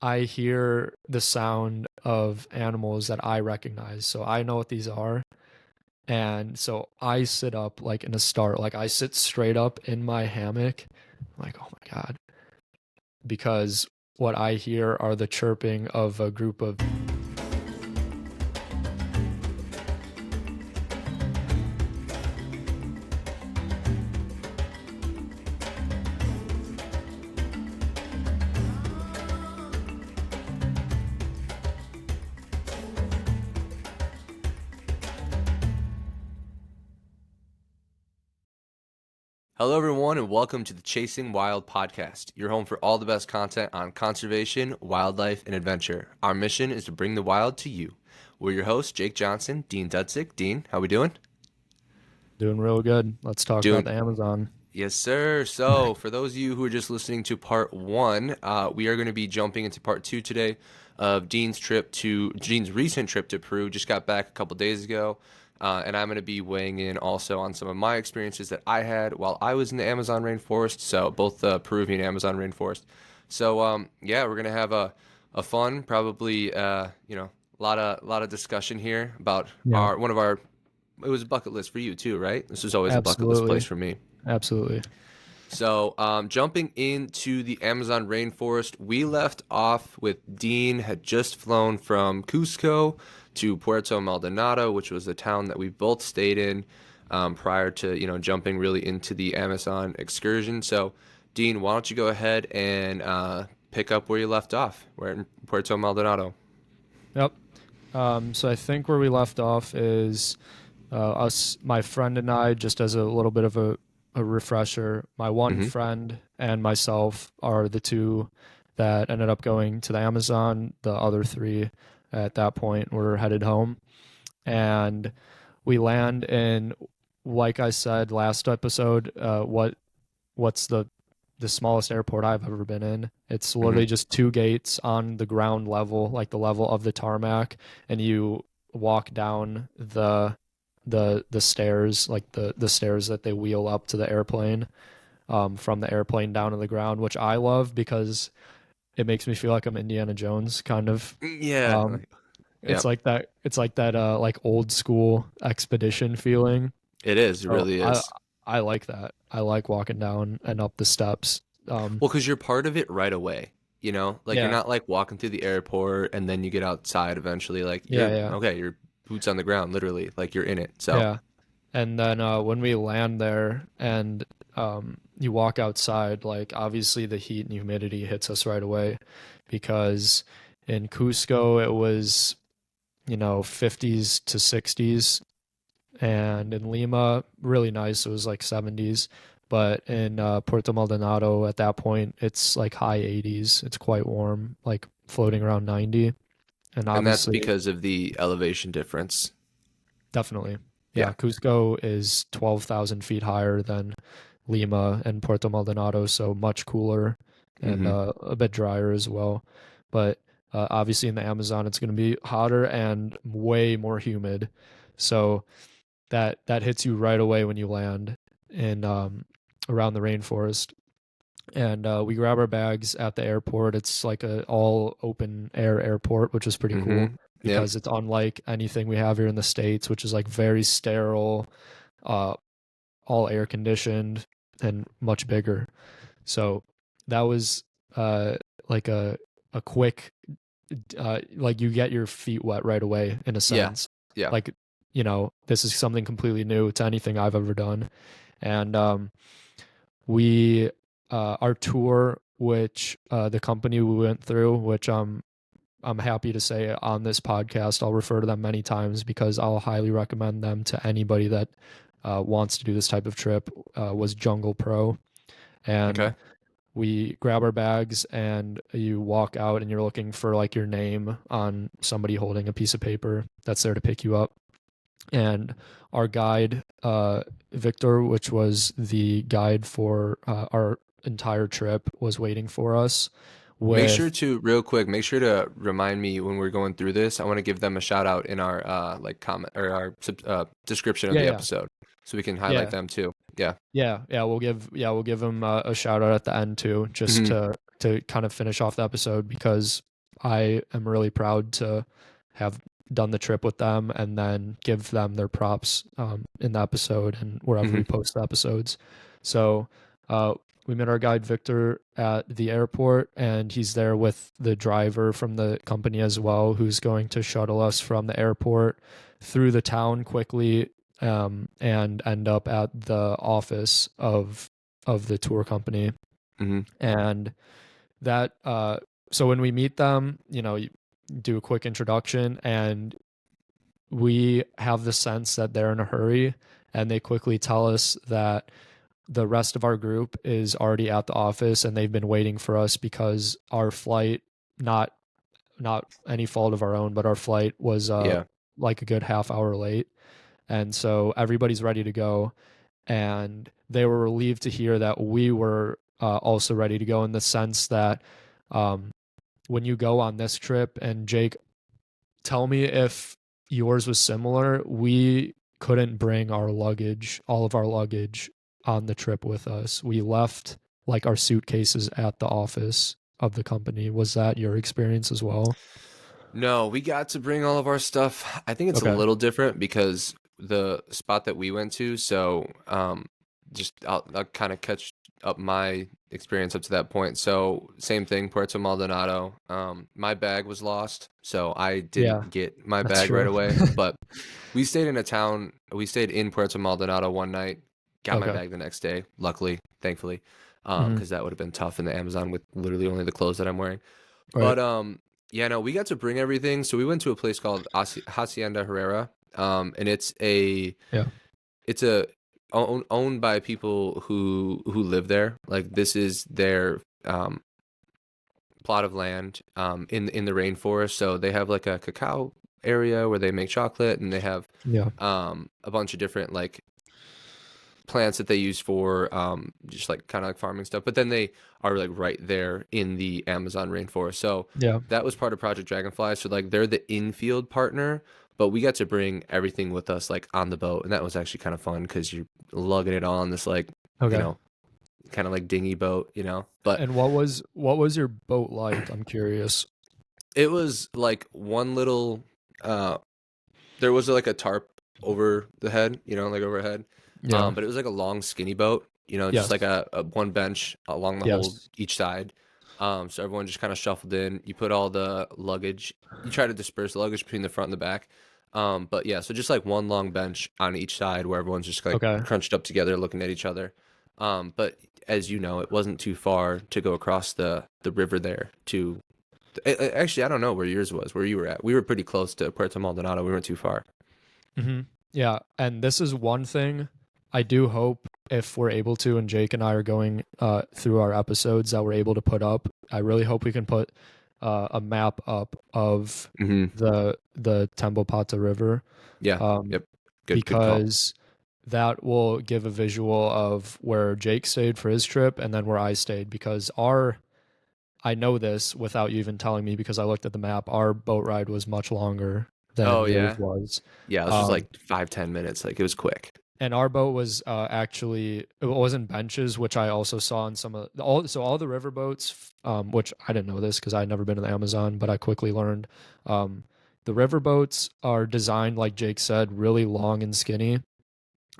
I hear the sound of animals that I recognize. So I know what these are. And so I sit up like in a start, like I sit straight up in my hammock. I'm like, oh my God. Because what I hear are the chirping of a group of Hello, everyone, and welcome to the Chasing Wild podcast, your home for all the best content on conservation, wildlife, and adventure. Our mission is to bring the wild to you. We're your hosts, Jake Johnson, Dean Dudzik. Dean, how we doing? doing real good. Let's talk about Doing, the Amazon. yes, sir. So, for those of you who are just listening to part one, we are going to be jumping into part two today of Dean's recent trip to Peru. Just got back a couple days ago. And I'm going to be weighing in also on some of my experiences that I had while I was in the Amazon rainforest, so both the Peruvian Amazon rainforest. So yeah, we're going to have a fun, probably a lot of discussion here about Yeah, it was a bucket list for you too, right? This was always a bucket list place absolutely. for me. Absolutely. So, jumping into the Amazon rainforest, we left off with Dean had just flown from Cusco to Puerto Maldonado, which was the town that we both stayed in prior to jumping really into the Amazon excursion. So, Dean, why don't you go ahead and pick up where you left off? We're in Puerto Maldonado. Yep. So I think where we left off is my friend and I, just as a little bit of a refresher, my one Mm-hmm. friend and myself are the two that ended up going to the Amazon. The other three at that point were headed home. And we land in, like I said last episode, what's the smallest airport I've ever been in. It's Mm-hmm. literally just two gates on the ground level, like the level of the tarmac, and you walk down the stairs, like the stairs that they wheel up to the airplane, from the airplane down to the ground, which I love because it makes me feel like I'm Indiana Jones, kind of. Yeah. Um, Yep. it's like that like old school expedition feeling. It is. It So really I is. I like that. I like walking down and up the steps. Well, because you're part of it right away, like you're Yeah, not like walking through the airport and then you get outside eventually. Like yeah, you're yeah, okay, you're boots on the ground, literally, like you're in it. So, yeah. And then when we land there and you walk outside, like obviously the heat and humidity hits us right away because in Cusco it was, 50s to 60s, and in Lima, really nice, it was like 70s. But in Puerto Maldonado at that point, it's like high 80s. It's quite warm, like floating around 90. And and that's obviously, because of the elevation difference. definitely. Yeah. Yeah, Cusco is 12,000 feet higher than Lima and Puerto Maldonado, so much cooler and Mm-hmm. a bit drier as well. But obviously, in the Amazon, it's going to be hotter and way more humid. So that hits you right away when you land in around the rainforest. And we grab our bags at the airport. It's like a all open air airport, which is pretty cool Mm-hmm. Yep. because it's unlike anything we have here in the States, which is like very sterile, uh, all air conditioned and much bigger. So that was uh, like a quick, like you get your feet wet right away in a Yeah. sense. Yeah. Like, this is something completely new to anything I've ever done. And we our tour, which the company we went through, which I'm happy to say on this podcast, I'll refer to them many times because I'll highly recommend them to anybody that wants to do this type of trip, was Jungle Pro. And Okay. we grab our bags and you walk out and you're looking for like your name on somebody holding a piece of paper that's there to pick you up. And our guide, Victor, which was the guide for our entire trip, was waiting for us Make sure with, to real quick, make sure to remind me when we're going through this. I want to give them a shout out in our like comment or our description of yeah, the yeah, episode, so we can highlight yeah, them too. Yeah. yeah. We'll give him a shout out at the end too, just Hmm. to kind of finish off the episode because I am really proud to have done the trip with them and then give them their props in the episode and wherever Hmm. we post the episodes. So we met our guide Victor at the airport, and he's there with the driver from the company as well, who's going to shuttle us from the airport through the town quickly, and end up at the office of the tour company. Hmm. And that so when we meet them, you do a quick introduction, and we have the sense that they're in a hurry, and they quickly tell us that the rest of our group is already at the office and they've been waiting for us because our flight, not any fault of our own, but our flight was Yeah. like a good half hour late. And so everybody's ready to go, and they were relieved to hear that we were also ready to go, in the sense that um, when you go on this trip, and Jake, tell me if yours was similar, we couldn't bring all of our luggage on the trip with us. We left like our suitcases at the office of the company. Was that your experience as well? No, we got to bring all of our stuff. I think it's a Okay. little different because the spot that we went to, so just I'll kind of catch up my experience up to that point. So same thing, Puerto Maldonado. My bag was lost, so I Yeah, didn't get my that's bag right true. away. But we stayed in Puerto Maldonado one night, got my Okay. bag the next day, luckily, thankfully, Hmm. because that would have been tough in the Amazon with literally only the clothes that I'm wearing. Right. But yeah, no, we got to bring everything. So we went to a place called Hacienda Herrera, and Yeah. it's a owned by people who live there. Like this is their plot of land in the rainforest. So they have like a cacao area where they make chocolate, and they have Yeah. a bunch of different like plants that they use for just like kind of like farming stuff. But then they are like right there in the Amazon rainforest. So Yeah. that was part of Project Dragonfly. So like they're the infield partner, but we got to bring everything with us like on the boat, and that was actually kind of fun because you're lugging it on this like you Okay. know kind of like dinghy boat, But And what was your boat like? I'm curious. it was like one little there was like a tarp over the head, like overhead. Yeah. But it was like a long skinny boat, just like Yes. a one bench along the whole Yes. each side. So everyone just kind of shuffled in. You put all the luggage. You try to disperse the luggage between the front and the back. But yeah, so just like one long bench on each side where everyone's just like Okay. crunched up together, looking at each other. But as you know, it wasn't too far to go across the river there to. Actually, I don't know where yours was, where you were at. We were pretty close to Puerto Maldonado. We weren't too far. Hmm. Yeah, and this is one thing I do hope, if we're able to, and Jake and I are going through our episodes, that we're able to put up. I really hope we can put a map up of Hmm. the Tambopata River, Yeah. um, Yep. Good call. because that will give a visual of where Jake stayed for his trip and then where I stayed, because I know this without you even telling me, because I looked at the map. Our boat ride was much longer Oh than yours yeah. was. Yeah, it was just Um, like 5-10 minutes. Like it was quick. and our boat was actually, it wasn't benches, which I also saw in some of all the river boats, which I didn't know this because I had never been to the Amazon, but I quickly learned. The river boats are designed, like Jake said, really long and skinny.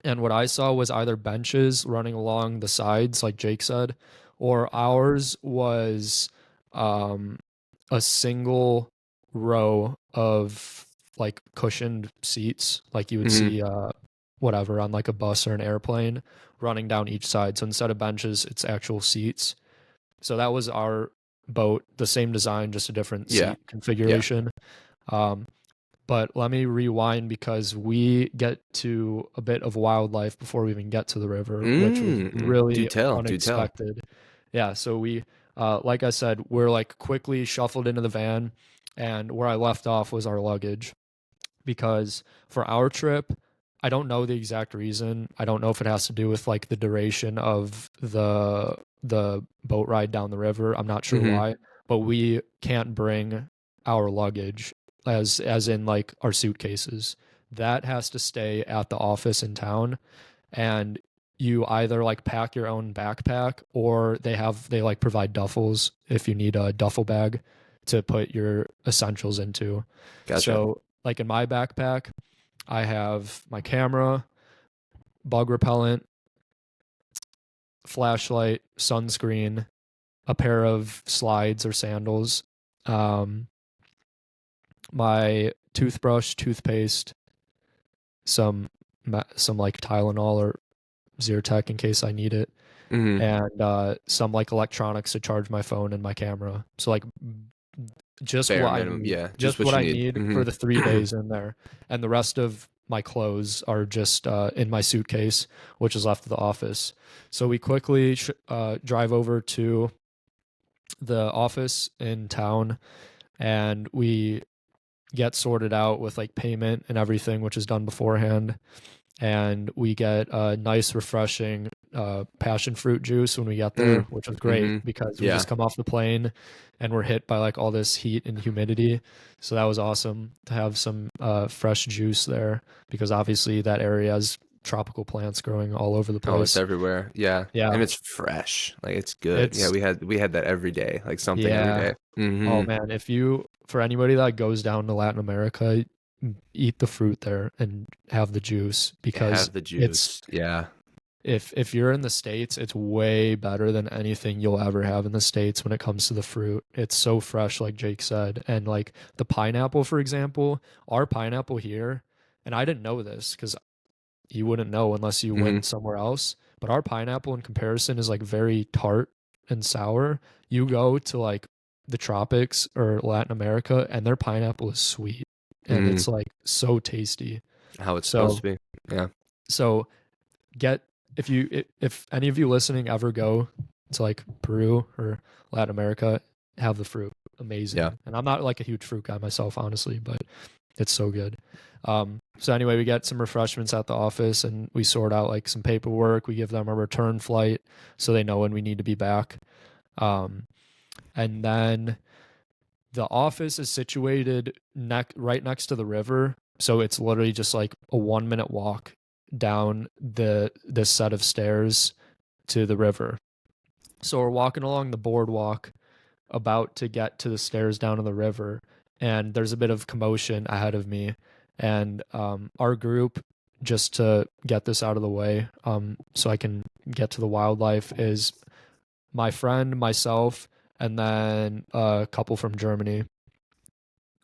And what I saw was either benches running along the sides, like Jake said, or ours was um, a single row of like cushioned seats, like you would Hmm. see whatever on like a bus or an airplane, running down each side. So instead of benches, it's actual seats. So that was our boat, the same design, just a different Yeah. seat Yeah. configuration. Um, but let me rewind, because we get to a bit of wildlife before we even get to the river, which was Do really tell. Do tell. unexpected. Yeah, so we, like I said, we're like quickly shuffled into the van, and where I left off was our luggage, because for our trip, I don't know the exact reason. I don't know if it has to do with like the duration of the boat ride down the river. I'm not sure Hmm. why, but we can't bring our luggage, as in like our suitcases. That has to stay at the office in town, and you either like pack your own backpack, or they like provide duffels if you need a duffel bag to put your essentials into. Gotcha. So, like in my backpack, I have my camera, bug repellent, flashlight, sunscreen, a pair of slides or sandals, um, my toothbrush, toothpaste, some like Tylenol or Zyrtec in case I need it, Hmm. and some like electronics to charge my phone and my camera. So like just Bare what I minimum. need, Yeah. Just just what what you I need. need for the 3 days in there, and the rest of my clothes are just in my suitcase, which is left at the office. So we quickly drive over to the office in town, and we get sorted out with like payment and everything, which is done beforehand. And we get a nice, refreshing passion fruit juice when we get there, Mm. which was Hmm. great because we Yeah. just come off the plane and we're hit by like all this heat and humidity. So that was awesome to have some fresh juice there because obviously that area has tropical plants growing all over the Oh, it's place. everywhere. Yeah. Yeah, And it's fresh. Like it's good. Yeah, it's we had that every day. Like something every yeah. day. Oh Mm-hmm. man, if you for anybody that goes down to Latin America, eat the fruit there and have the juice because Have the it's juice. Yeah. if you're in the States, it's way better than anything you'll ever have in the States when it comes to the fruit. It's so fresh, like Jake said. And like the pineapple, for example, our pineapple here, and I didn't know this because you wouldn't know unless you Mm-hmm. went somewhere else. But our pineapple in comparison is like very tart and sour. You go to like the tropics or Latin America and their pineapple is sweet and Mm. it's like so tasty. How it's supposed So to be. Yeah. so get if any of you listening ever go to like Peru or Latin America, have the fruit. Yeah. Amazing. And I'm not like a huge fruit guy myself, honestly, but it's so good. So anyway, we get some refreshments at the office and we sort out like some paperwork. We give them a return flight so they know when we need to be back. Um, and then the office is situated right next to the river, so it's literally just like a 1 minute walk down this set of stairs to the river. So we're walking along the boardwalk, about to get to the stairs down to the river, and there's a bit of commotion ahead of me, and our group, just to get this out of the way, so I can get to the wildlife, is my friend, myself, and then a couple from Germany,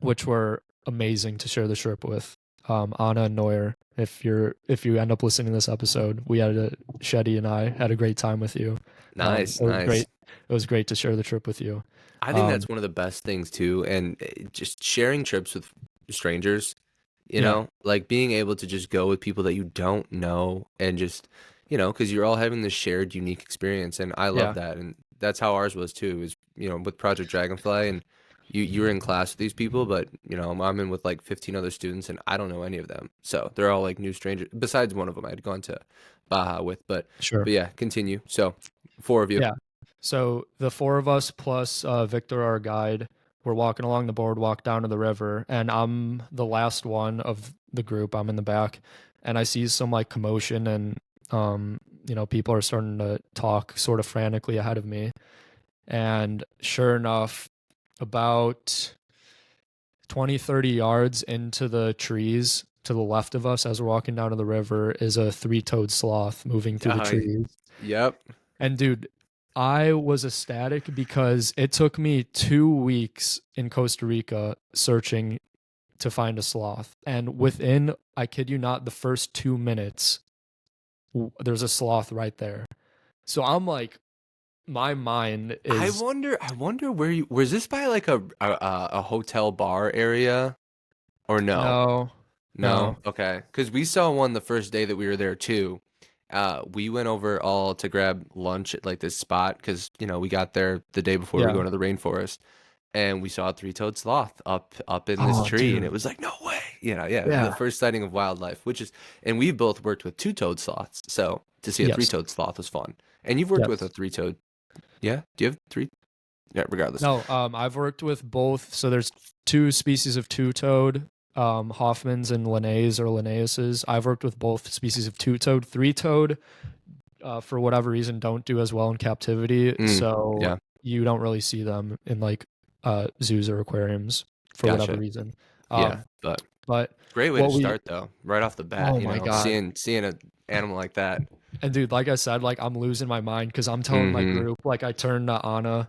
which were amazing to share the trip with. Anna and Neuer. If you end up listening to this episode, Shetty and I had a great time with you. Nice. It was Nice. great. It was great to share the trip with you. I think Um, that's one of the best things too, and just sharing trips with strangers, yeah, like being able to just go with people that you don't know and just, because you're all having this shared unique experience, and I love yeah, that, and that's how ours was too, is, with Project Dragonfly, and you're in class with these people, but I'm in with like 15 other students, and I don't know any of them, so they're all like new strangers. Besides one of them, I'd gone to Baja with, but sure. yeah, continue. So, four of you. Yeah. So the four of us plus Victor, our guide, we're walking along the boardwalk down to the river, and I'm the last one of the group. I'm in the back, and I see some like commotion, and people are starting to talk sort of frantically ahead of me. And sure enough, about 20, 30 yards into the trees to the left of us as we're walking down to the river is a three-toed sloth moving through the Uh, trees. yep. And dude, I was ecstatic because it took me 2 weeks in Costa Rica searching to find a sloth. And within, I kid you not, the first 2 minutes, there's a sloth right there. So I'm like, my mind I is wonder. I wonder where you was this by like a hotel bar area or no? no, No. no. Okay. Because we saw one the first day that we were there too. We went over all to grab lunch at like this spot because we got there the day before we were Yeah. going to the rainforest, and we saw a three-toed sloth up in this Oh, tree, and it dude. was like no way. Yeah, the Yeah. first sighting of wildlife, and we've both worked with two-toed sloths, so to see a Yes. three-toed sloth was fun. And you've worked with a Yes. three-toed. Yeah? Do you have three? Yeah, regardless. No, I've worked with both. So there's two species of two-toed, Hoffman's and Linnaeus or Linnaeus's. I've worked with both species of two-toed. Three-toed, for whatever reason, don't do as well in captivity. Mm, So yeah. you don't really see them in like zoos or aquariums for whatever Gotcha. reason. Yeah, Um, but but great way to what we start though, right off the bat. oh You my know, god. seeing an animal like that. And dude, like I said, like I'm losing my mind because I'm telling my Mm-hmm. group, like I turned to Anna,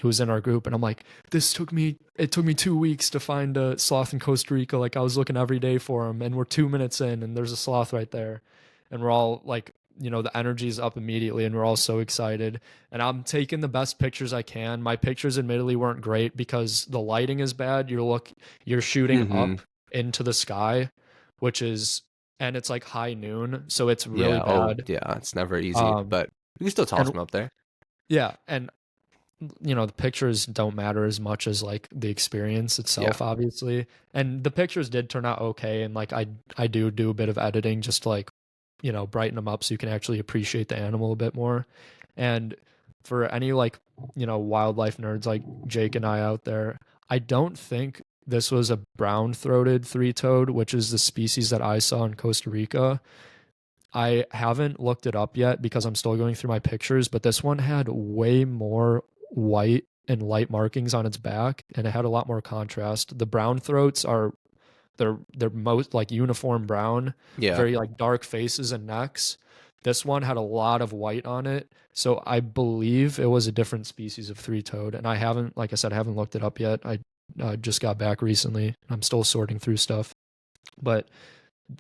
who's in our group, and I'm like, it took me 2 weeks to find a sloth in Costa Rica. Like I was looking every day for him, and we're 2 minutes in, and there's a sloth right there, and we're all like, the energy is up immediately, and we're all so excited. And I'm taking the best pictures I can. My pictures admittedly weren't great because the lighting is bad. You're shooting Mm-hmm. up into the sky, which is and it's like high noon, so it's really Yeah. Oh, bad. yeah. It's never easy, Um, but you can still toss and them up there. yeah, and the pictures don't matter as much as like the experience Yeah. itself, obviously. And the pictures did turn out okay, and like I do a bit of editing just to like brighten them up so you can actually appreciate the animal a bit more. And for any like wildlife nerds like Jake and I out there, I don't think this was a brown-throated three-toed, which is the species that I saw in Costa Rica. I haven't looked it up yet because I'm still going through my pictures, but this one had way more white and light markings on its back, and it had a lot more contrast. The brown throats are they're most like uniform brown, Yeah. very like dark faces and necks. This one had a lot of white on it, so I believe it was a different species of three-toed. And I haven't, like I said, I haven't looked it up yet. I just got back recently. I'm still sorting through stuff, but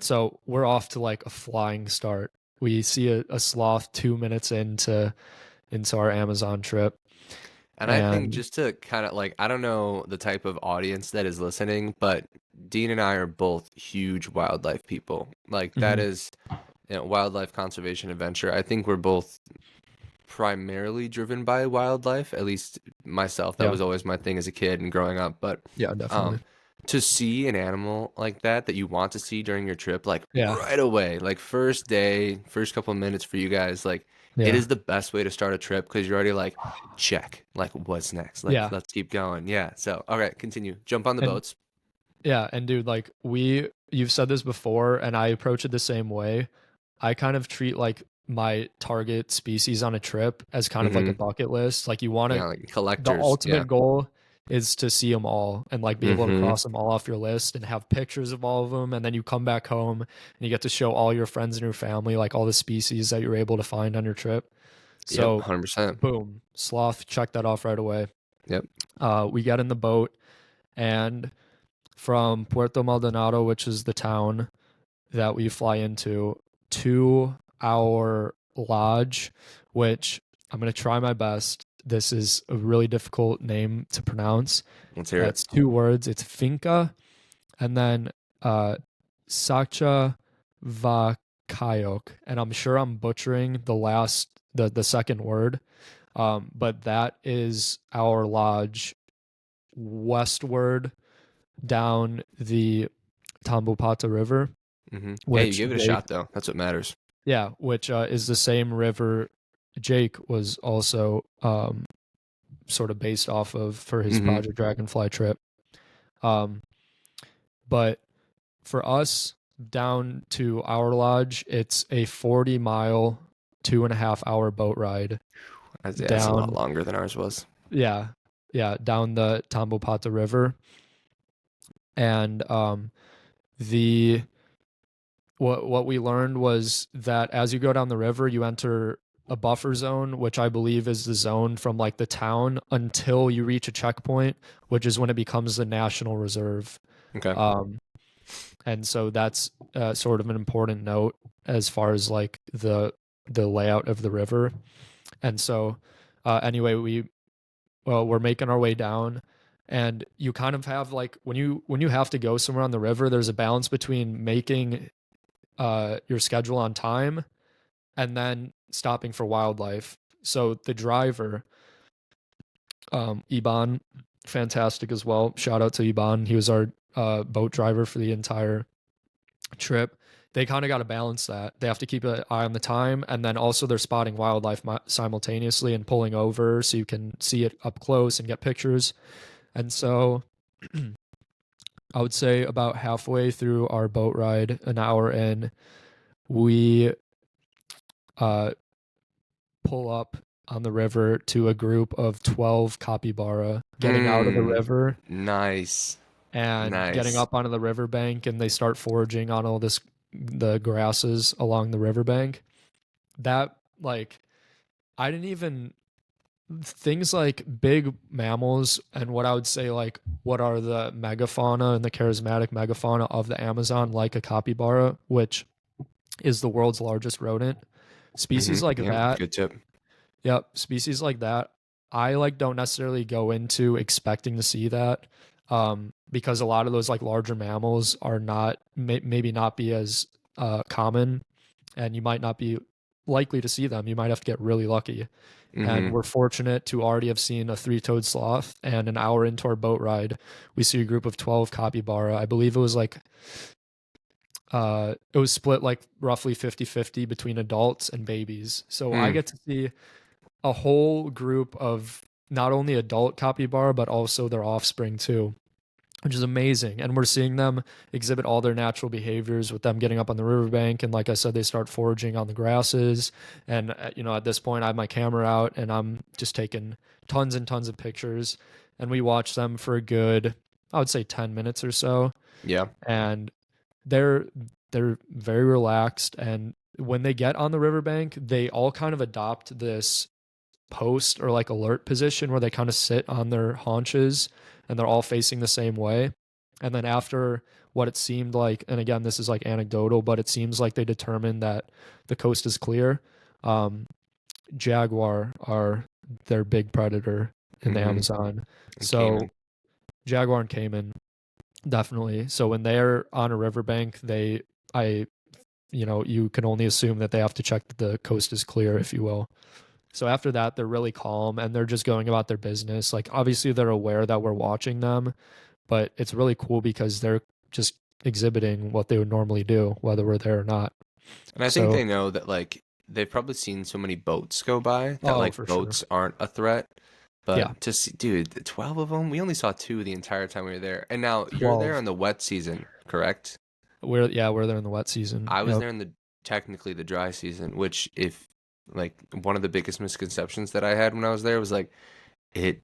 so we're off to like a flying start. We see a sloth 2 minutes into our Amazon trip, And I think and just to kind of like, I don't know the type of audience that is listening, but Dean and I are both huge wildlife people. Like that Mhm. is, wildlife conservation adventure. I think we're both primarily driven by wildlife, at least myself. That Yeah, was always my thing as a kid and growing up. But yeah, um, definitely. to see an animal like that you want to see during your trip, like Yeah, right away, like first day, first couple of minutes for you guys, like it yeah, is the best way to start a trip because you're already like, check, like what's next? Like yeah, let's keep going. Yeah. So all right, continue. Jump on the and boats. yeah, and dude, like you've said this before, and I approach it the same way. I kind of treat like my target species on a trip as kind of like a Mm-hmm. bucket list. Like you want Yeah, to like the collectors. Yeah. ultimate goal is to see them all and like be able to Mm-hmm. cross them all off your list and have pictures of all of them, and then you come back home and you get to show all your friends and your family like all the species that you're able to find on your trip. Yep. So 100%. boom, sloth, check that off right away. Yep. We get in the boat, and from Puerto Maldonado, which is the town that we fly into, to our lodge, which I'm going to try my best. This is a really difficult name to pronounce. Let's hear it. It's two words. It's Finca and then uh, Sacha Vakayok. And I'm sure I'm butchering the second word. But that is our lodge westward down the Tambopata River, Mm-hmm. Hey, you which gave it a Jake, shot though. That's what matters. yeah, which is the same river Jake was also sort of based off of for his Mm-hmm. Project Dragonfly trip. Um, but for us down to our lodge, it's a 40-mile, 2.5 hour boat ride That's a lot down. longer than ours was. Yeah, yeah, down the Tambopata River, and the what we learned was that as you go down the river, you enter a buffer zone, which I believe is the zone from like the town until you reach a checkpoint, which is when it becomes the national reserve. Okay. Um, and so that's sort of an important note as far as like the layout of the river. And so anyway, we're making our way down, and you kind of have like when you have to go somewhere on the river, there's a balance between making your schedule on time and then stopping for wildlife. So the driver, Iban, fantastic as well. Shout out to Iban. He was our boat driver for the entire trip. They kind of got to balance that. They have to keep an eye on the time, and then also they're spotting wildlife simultaneously and pulling over so you can see it up close and get pictures. And so I would say about halfway through our boat ride, an hour in, we uh, pull up on the river to a group of 12 capybara getting out of the Mm, river nice. and getting Nice. up onto the riverbank, and they start foraging on all this the grasses along the riverbank. That like I didn't even things like big mammals and what I would say like what are the megafauna and the charismatic megafauna of the Amazon, like a capybara, which is the world's largest rodent. Species like Yeah, that, good tip. yep, species like that, I like don't necessarily go into expecting to see that, because a lot of those like larger mammals are not maybe not be as common, and you might not be likely to see them. You might have to get really lucky. And Hmm. we're fortunate to already have seen a three-toed sloth. And an hour into our boat ride, we see a group of 12 capybara. I believe it was like it was split like roughly 50-50 between adults and babies. So I Mm. get to see a whole group of not only adult capybara but also their offspring too, which is amazing. And we're seeing them exhibit all their natural behaviors with them getting up on the riverbank. And like I said, they start foraging on the grasses. And, at this point, I have my camera out and I'm just taking tons and tons of pictures. And we watch them for a good, I would say, 10 minutes or so. Yeah. And they're they're very relaxed. And when they get on the riverbank, they all kind of adopt this post or like alert position where they kind of sit on their haunches and they're all facing the same way. And then after what it seemed like, and again, this is like anecdotal, but it seems like they determined that the coast is clear. Um, Jaguar are their big predator in the Hmm. Amazon. And So Cayman. Jaguar and Cayman, definitely. So when they're on a riverbank, I, you can only assume that they have to check that the coast is clear, if you will. So after that, they're really calm and they're just going about their business. Like, obviously, they're aware that we're watching them, but it's really cool because they're just exhibiting what they would normally do, whether we're there or not. And I think So, they know that like they've probably seen so many boats go by that oh, like for sure. boats aren't a threat. Yeah, But to see, dude, the 12 of them, we only saw two the entire time we were there. And now you're there 12. in the wet season, correct? We're there in the wet season. I was Yep. there in the technically the dry season, which if like one of the biggest misconceptions that I had when I was there was like it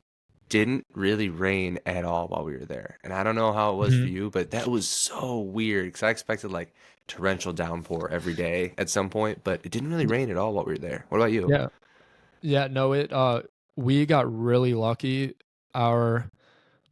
didn't really rain at all while we were there. And I don't know how it was for Mhm. you, but that was so weird because I expected like torrential downpour every day at some point, but it didn't really rain at all while we were there. What about you? Yeah. Yeah, no, we got really lucky. Our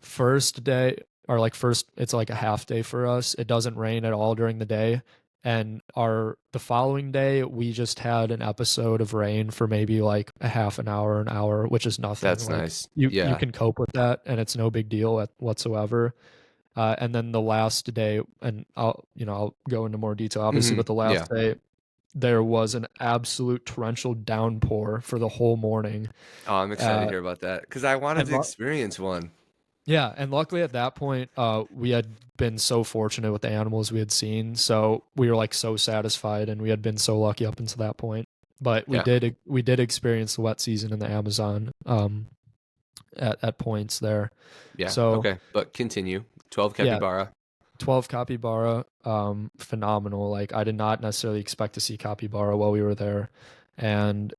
first day, or like first, it's like a half day for us. It doesn't rain at all during the day. And the following day, we just had an episode of rain for maybe like a half an hour, which is nothing. That's Like nice. you Yeah. can cope with that, and it's no big deal whatsoever. And then the last day, and I'll go into more detail obviously, Hmm. but the Yeah. last day there was an absolute torrential downpour for the whole morning. Oh, I'm excited to Uh, hear about that because I wanted and to experience one. Yeah, and luckily at that point, we had been so fortunate with the animals we had seen, so we were like so satisfied, and we had been so lucky up until that point. But Yeah. we did experience the wet season in the Amazon, at points there. Yeah. So Okay. But continue. 12 yeah, capybara. 12 capybara, phenomenal. Like, I did not necessarily expect to see capybara while we were there, and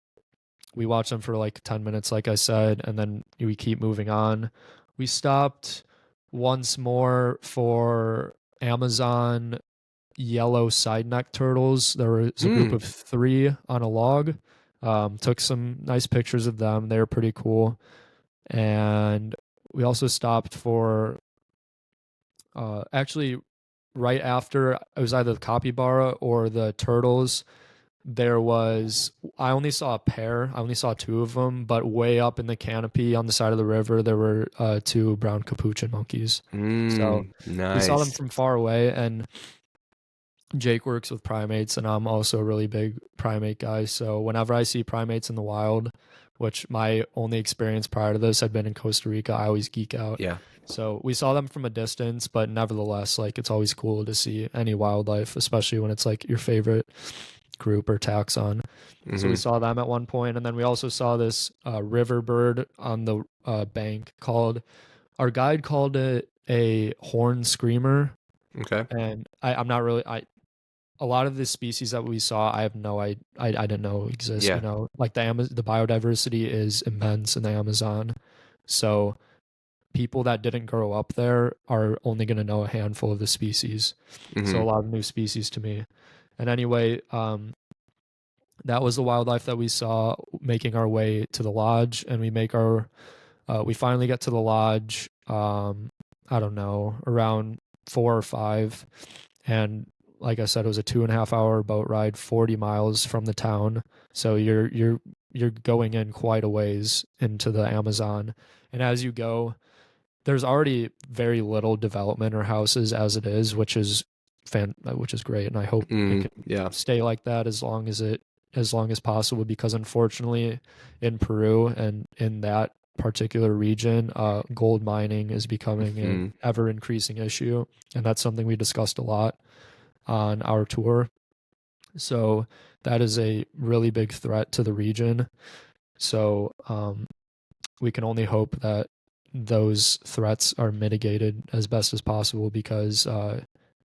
we watched them for like 10 minutes, like I said, and then we keep moving on. We stopped once more for Amazon yellow side neck turtles. There was a group Mm. of three on a log. Took some nice pictures of them. They were pretty cool. And we also stopped for, actually, right after, it was either the capybara or the turtles. There was, I only saw a pair. I only saw two of them, but way up in the canopy on the side of the river, there were two brown capuchin monkeys. So we saw them Nice. from far away. And Jake works with primates, and I'm also a really big primate guy. So whenever I see primates in the wild, which my only experience prior to this had been in Costa Rica, I always geek out. Yeah. So we saw them from a distance, but nevertheless, like, it's always cool to see any wildlife, especially when it's like your favorite group or taxon. So we Hmm. saw them at one point, and then we also saw this river bird on the bank called. Our guide called it a horn screamer, Okay. and I'm not really. A lot of the species that we saw, I have no I didn't know exist. Yeah. Like the biodiversity is immense in the Amazon, so people that didn't grow up there are only going to know a handful of the species. So a lot of new species to me. And anyway, that was the wildlife that we saw making our way to the lodge, and we finally get to the lodge. I don't know, around 4 or 5, and like I said, it was a 2.5 hour boat ride, 40 miles from the town. So you're going in quite a ways into the Amazon, and as you go, there's already very little development or houses as it is, which is great, and I hope it can stay like that as long as possible, because unfortunately in Peru and in that particular region, gold mining is becoming an ever increasing issue, and that's something we discussed a lot on our tour. So that is a really big threat to the region. So we can only hope that those threats are mitigated as best as possible, because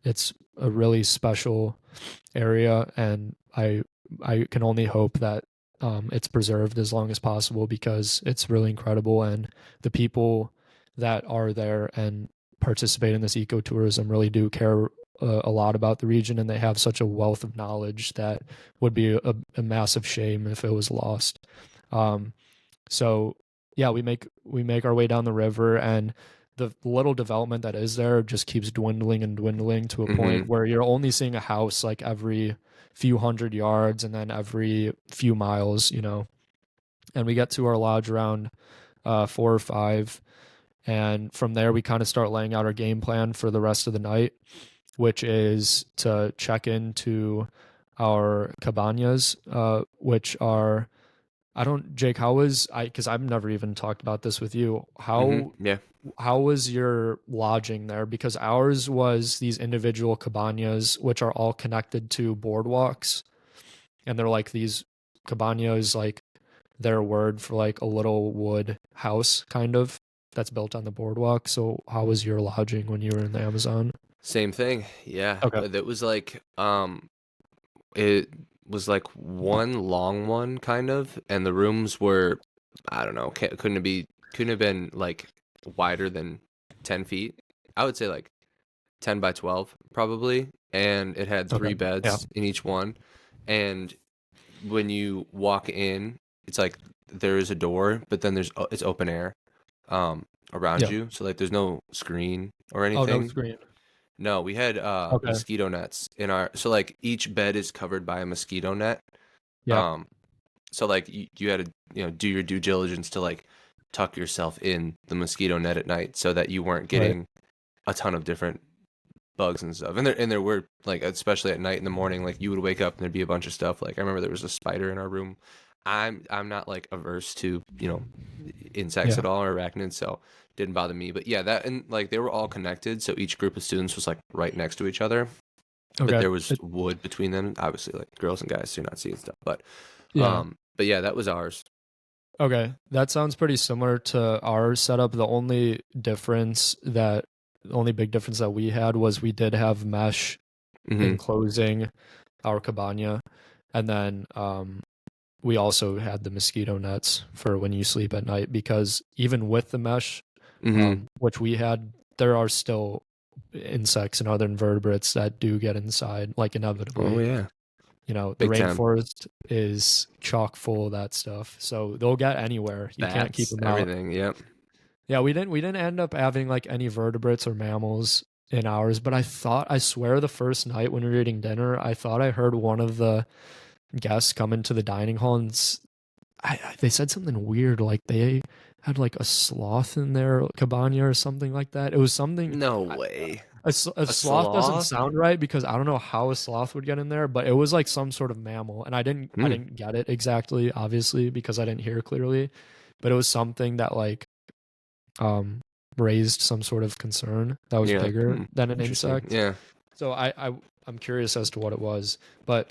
it's a really special area, and I can only hope that it's preserved as long as possible, because it's really incredible, and the people that are there and participate in this ecotourism really do care a lot about the region, and they have such a wealth of knowledge that would be a massive shame if it was lost. So yeah, we make our way down the river, and the little development that is there just keeps dwindling and dwindling to a point where you're only seeing a house like every few hundred yards, and then every few miles, and we get to our lodge around 4 or 5, and from there we kind of start laying out our game plan for the rest of the night, which is to check into our cabañas, which are, Jake, because I've never even talked about this with you. How was your lodging there? Because ours was these individual cabañas, which are all connected to boardwalks. And they're like these cabañas, like their word for like a little wood house kind of that's built on the boardwalk. So how was your lodging when you were in the Amazon? Same thing. Yeah. Okay. It was like it was like one long one kind of, and the rooms were, I don't know, couldn't have been like wider than 10 feet. I would say like 10 by 12 probably, and it had 3 beds in each one. And when you walk in, it's like there is a door, but then it's open air around you, so like there's no screen or anything. Oh, no screen. No, we had mosquito nets in so like each bed is covered by a mosquito net. Yeah. So like you had to do your due diligence to like tuck yourself in the mosquito net at night, so that you weren't getting a ton of different bugs and stuff. And there were, like, especially at night, in the morning, like you would wake up and there'd be a bunch of stuff. Like I remember there was a spider in our room. I'm not like averse to insects at all, or arachnids, so didn't bother me. But yeah, that, and like they were all connected, so each group of students was like right next to each other. But there was wood between them. Obviously, like girls and guys do not see and stuff. But yeah, that was ours. Okay, that sounds pretty similar to our setup. The only big difference that we had was we did have mesh enclosing our cabana, and then we also had the mosquito nets for when you sleep at night, because even with the mesh, which we had, there are still insects and other invertebrates that do get inside, like inevitably. Oh yeah. The Big rainforest is chock full of that stuff, so they'll get anywhere. You can't keep them out. Everything. Yep. Yeah, we didn't end up having like any vertebrates or mammals in ours, but I swear the first night when we were eating dinner, I thought I heard one of the guests come into the dining hall, and they said something weird, like they had like a sloth in their cabana or something like that. It was something. No way. A sloth doesn't sound right, because I don't know how a sloth would get in there, but it was like some sort of mammal, and I didn't get it exactly, obviously, because I didn't hear clearly, but it was something that like raised some sort of concern that was bigger than an insect. Yeah. So I'm curious as to what it was, but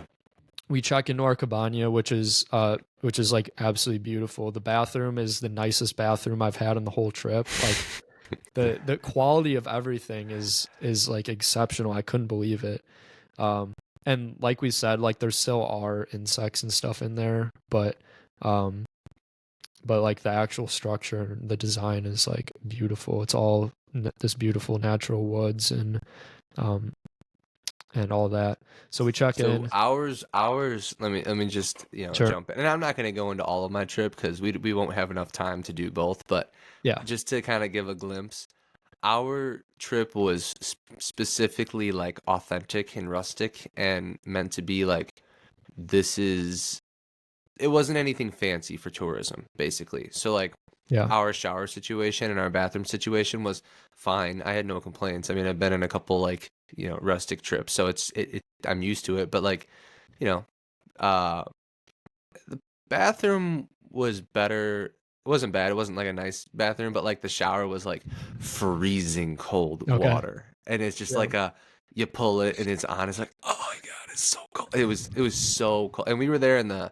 we check into our cabana, which is like absolutely beautiful. The bathroom is the nicest bathroom I've had on the whole trip. Like the quality of everything is like exceptional. I couldn't believe it. And like we said, like there still are insects and stuff in there, but but like the actual structure and the design is like beautiful. It's all this beautiful natural woods um and all that. So we check So in. ours. Let me just Sure. jump in, and I'm not going to go into all of my trip because we won't have enough time to do both. But Yeah. just to kind of give a glimpse, our trip was specifically like authentic and rustic and meant to be like this is. It wasn't anything fancy for tourism, basically. So like Yeah. our shower situation and our bathroom situation was fine. I had no complaints. I mean, I've been in a couple like, rustic trips, so I'm used to it, but like, you know, uh the bathroom was better. It wasn't bad. It wasn't like a nice bathroom, but like the shower was like freezing cold Okay. water. And it's just Yeah. like you pull it and it's on. It's like, oh my God, it's so cold. It was so cold. And we were there in the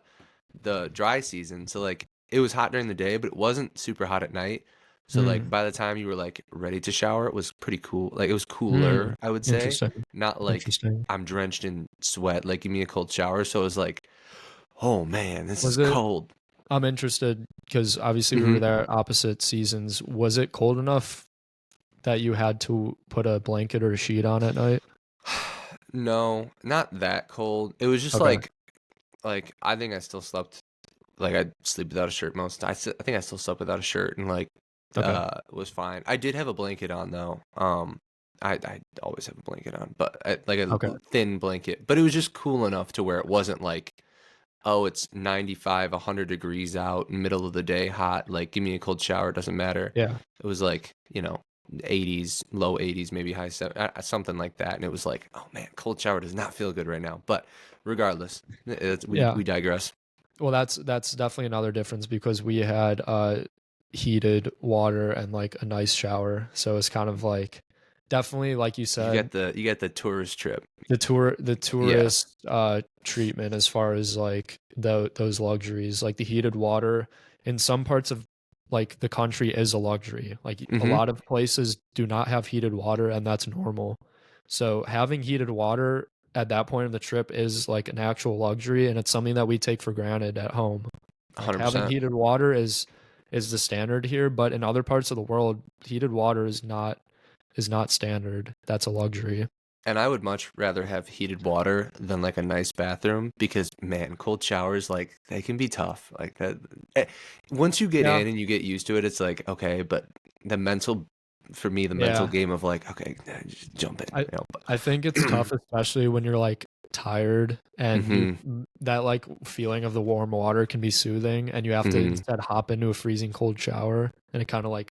dry season, so like it was hot during the day, but it wasn't super hot at night. So like Mm. by the time you were like ready to shower, it was pretty cool. Like it was Mm. cooler, I would say. Interesting. Not like Interesting. I'm drenched in sweat, like give me a cold shower. So it was like, oh man, this is Was it cold. I'm interested because obviously we were hmm there at opposite seasons. Was it cold enough that you had to put a blanket or a sheet on at night? No, not that cold. It was just Okay. like I think I still slept like I'd sleep without a shirt most. I think I still slept without a shirt and like Okay. was fine. I did have a blanket on though. I always have a blanket on, but like a Okay. thin blanket. But it was just cool enough to where it wasn't like, oh, it's 95, 100 degrees out, middle of the day, hot. Like, give me a cold shower, it doesn't matter. Yeah. It was like, 80s, low 80s, maybe high something like that. And it was like, oh man, cold shower does not feel good right now. But regardless, Yeah. we digress. Well, that's definitely another difference because we had heated water and like a nice shower. So it's kind of like definitely like you said, You get the tourist trip. the Yeah. tourist treatment as far as like those luxuries, like the heated water in some parts of like the country is a luxury. Like a hmm lot of places do not have heated water and that's normal. So having heated water at that point in the trip is like an actual luxury and it's something that we take for granted at home. Like having 100%. heated water is the standard here, but in other parts of the world, heated water is not standard. That's a luxury. And I would much rather have heated water than like a nice bathroom because man, cold showers like they can be tough. Like that eh, once you get Yeah. in and you get used to it, it's like okay, but the mental for me, the mental Yeah. game of like, okay, just jump in, I But I think it's tough, especially when you're like tired and you hmm that like feeling of the warm water can be soothing and you have to hmm instead hop into a freezing cold shower and it kind of like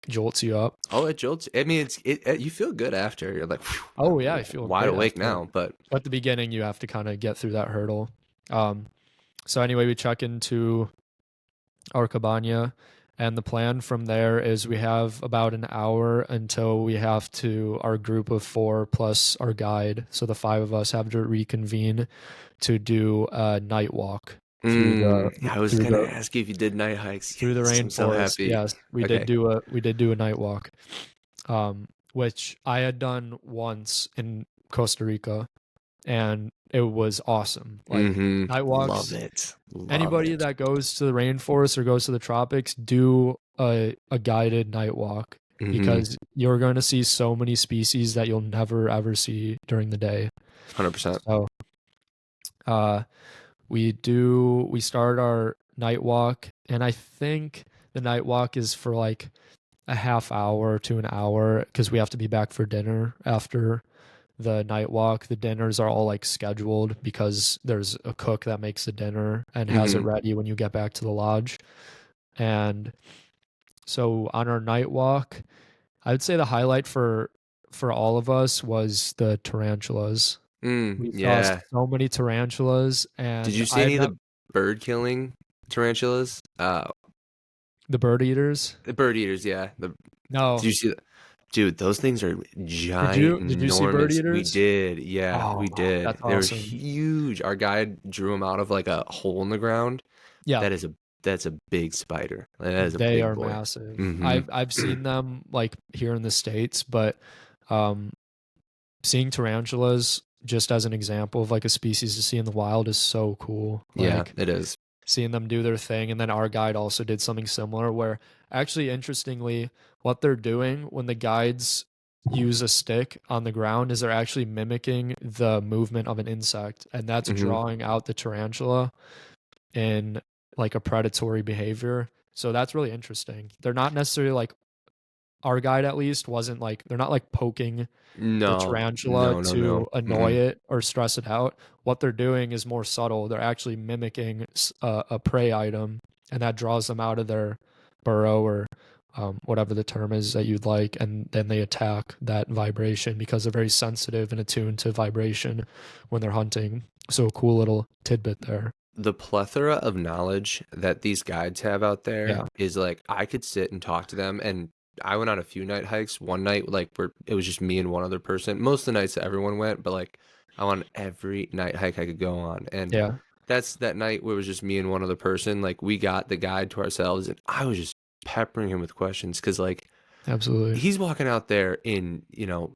jolts you up. Oh, it jolts. I mean, you feel good after. You're like, "Phew, Oh yeah, I'm I feel wide great awake after. now. But But at the beginning you have to kind of get through that hurdle. Um so anyway, we check into our cabana. And the plan from there is we have about an hour until we have to, our group of four plus our guide. So the five of us have to reconvene to do a night walk through the I was through gonna the ask you if you did night hikes. through the Yes, I'm so rainforest. happy. Yes, Okay. we did do a night walk, which I had done once in Costa Rica, and it was awesome. Like night Love walks, it. Love anybody it. that goes to the rainforest or goes to the tropics, do a guided night walk Mm-hmm. because you're going to see so many species that you'll never ever see during the day. 100%. So uh we start our night walk and I think the night walk is for like a half hour to an hour because we have to be back for dinner after the night walk. The dinners are all like scheduled because there's a cook that makes the dinner and has it Mm-hmm. ready when you get back to the lodge. And so on our night walk, I would say the highlight for all of us was the tarantulas. We saw Yeah. so many tarantulas Did and you see I've any of never the bird killing tarantulas? the bird eaters. The bird eaters, yeah. Did No. you see that? Dude, those things are Did you see bird ginormous. We eaters? did. Yeah, we Oh, did. that's They were awesome. huge. Our guide drew them out of like a hole in the ground. Yeah, That is that's a big spider. Like, that is a they big are boy. massive. Mm-hmm. I've seen them like here in the States, but um seeing tarantulas just as an example of like a species to see in the wild is so cool. Yeah, Like it is. seeing them do their thing. And then our guide also did something similar where actually, interestingly, what they're doing when the guides use a stick on the ground is they're actually mimicking the movement of an insect, and that's Hmm. drawing out the tarantula in like a predatory behavior. So that's really interesting. They're not necessarily like, our guide at least wasn't like, they're not like poking the No, tarantula no, no, to no. annoy Mm-mm. it or stress it out. What they're doing is more subtle. They're actually mimicking a prey item, and that draws them out of their burrow or whatever the term is that you'd like, and then they attack that vibration because they're very sensitive and attuned to vibration when they're hunting. So a cool little tidbit there. The plethora of knowledge that these guides have out there Yeah. is like I could sit and talk to them. And I went on a few night hikes. One night, like where it was just me and one other person. Most of the nights that everyone went, but like I went on every night hike I could go on. And Yeah. that's that night where it was just me and one other person. Like we got the guide to ourselves, and I was just peppering him with questions because like Absolutely. he's walking out there in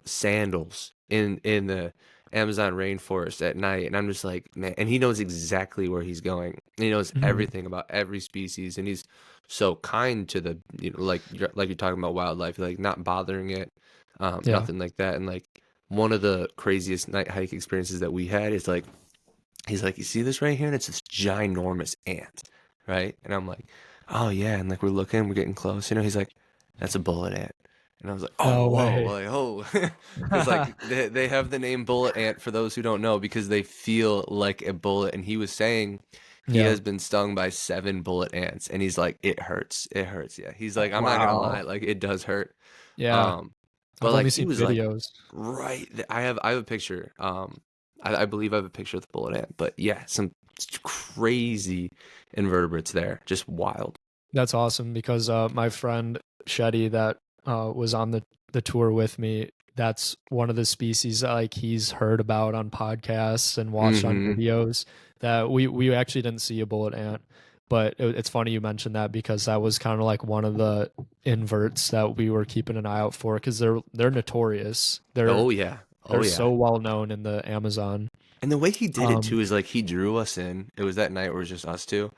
sandals in the Amazon rainforest at night, and I'm just like, man, and he knows exactly where he's going. And he knows Mhm. everything about every species, and he's so kind to the like you're talking about wildlife, like not bothering it, Yeah. nothing like that. And like one of the craziest night hike experiences that we had is like he's like, you see this right here, and it's this ginormous ant, right? And I'm like, oh yeah, and like we're looking, we're getting close, he's like, that's a bullet ant. And I was like, oh, No whoa, way. like, oh, because like they have the name bullet ant for those who don't know because they feel like a bullet. And he was saying he Yeah. has been stung by 7 bullet ants, and he's like, it hurts. Yeah, he's like, I'm not gonna lie, Wow. like it does hurt. Yeah. Um, but I've like only he seen was like, videos. right, I have a picture. I believe I have a picture of the bullet ant, but yeah, some crazy invertebrates there, just wild. That's awesome because my friend Shetty that was on the tour with me, that's one of the species that like he's heard about on podcasts and watched on Hmm. videos that we actually didn't see a bullet ant. But it's funny you mentioned that because that was kind of like one of the inverts that we were keeping an eye out for because they're notorious. Oh yeah, oh They're yeah. so well known in the Amazon. And the way he did it Um, too is like he drew us in. It was that night where it was just us two,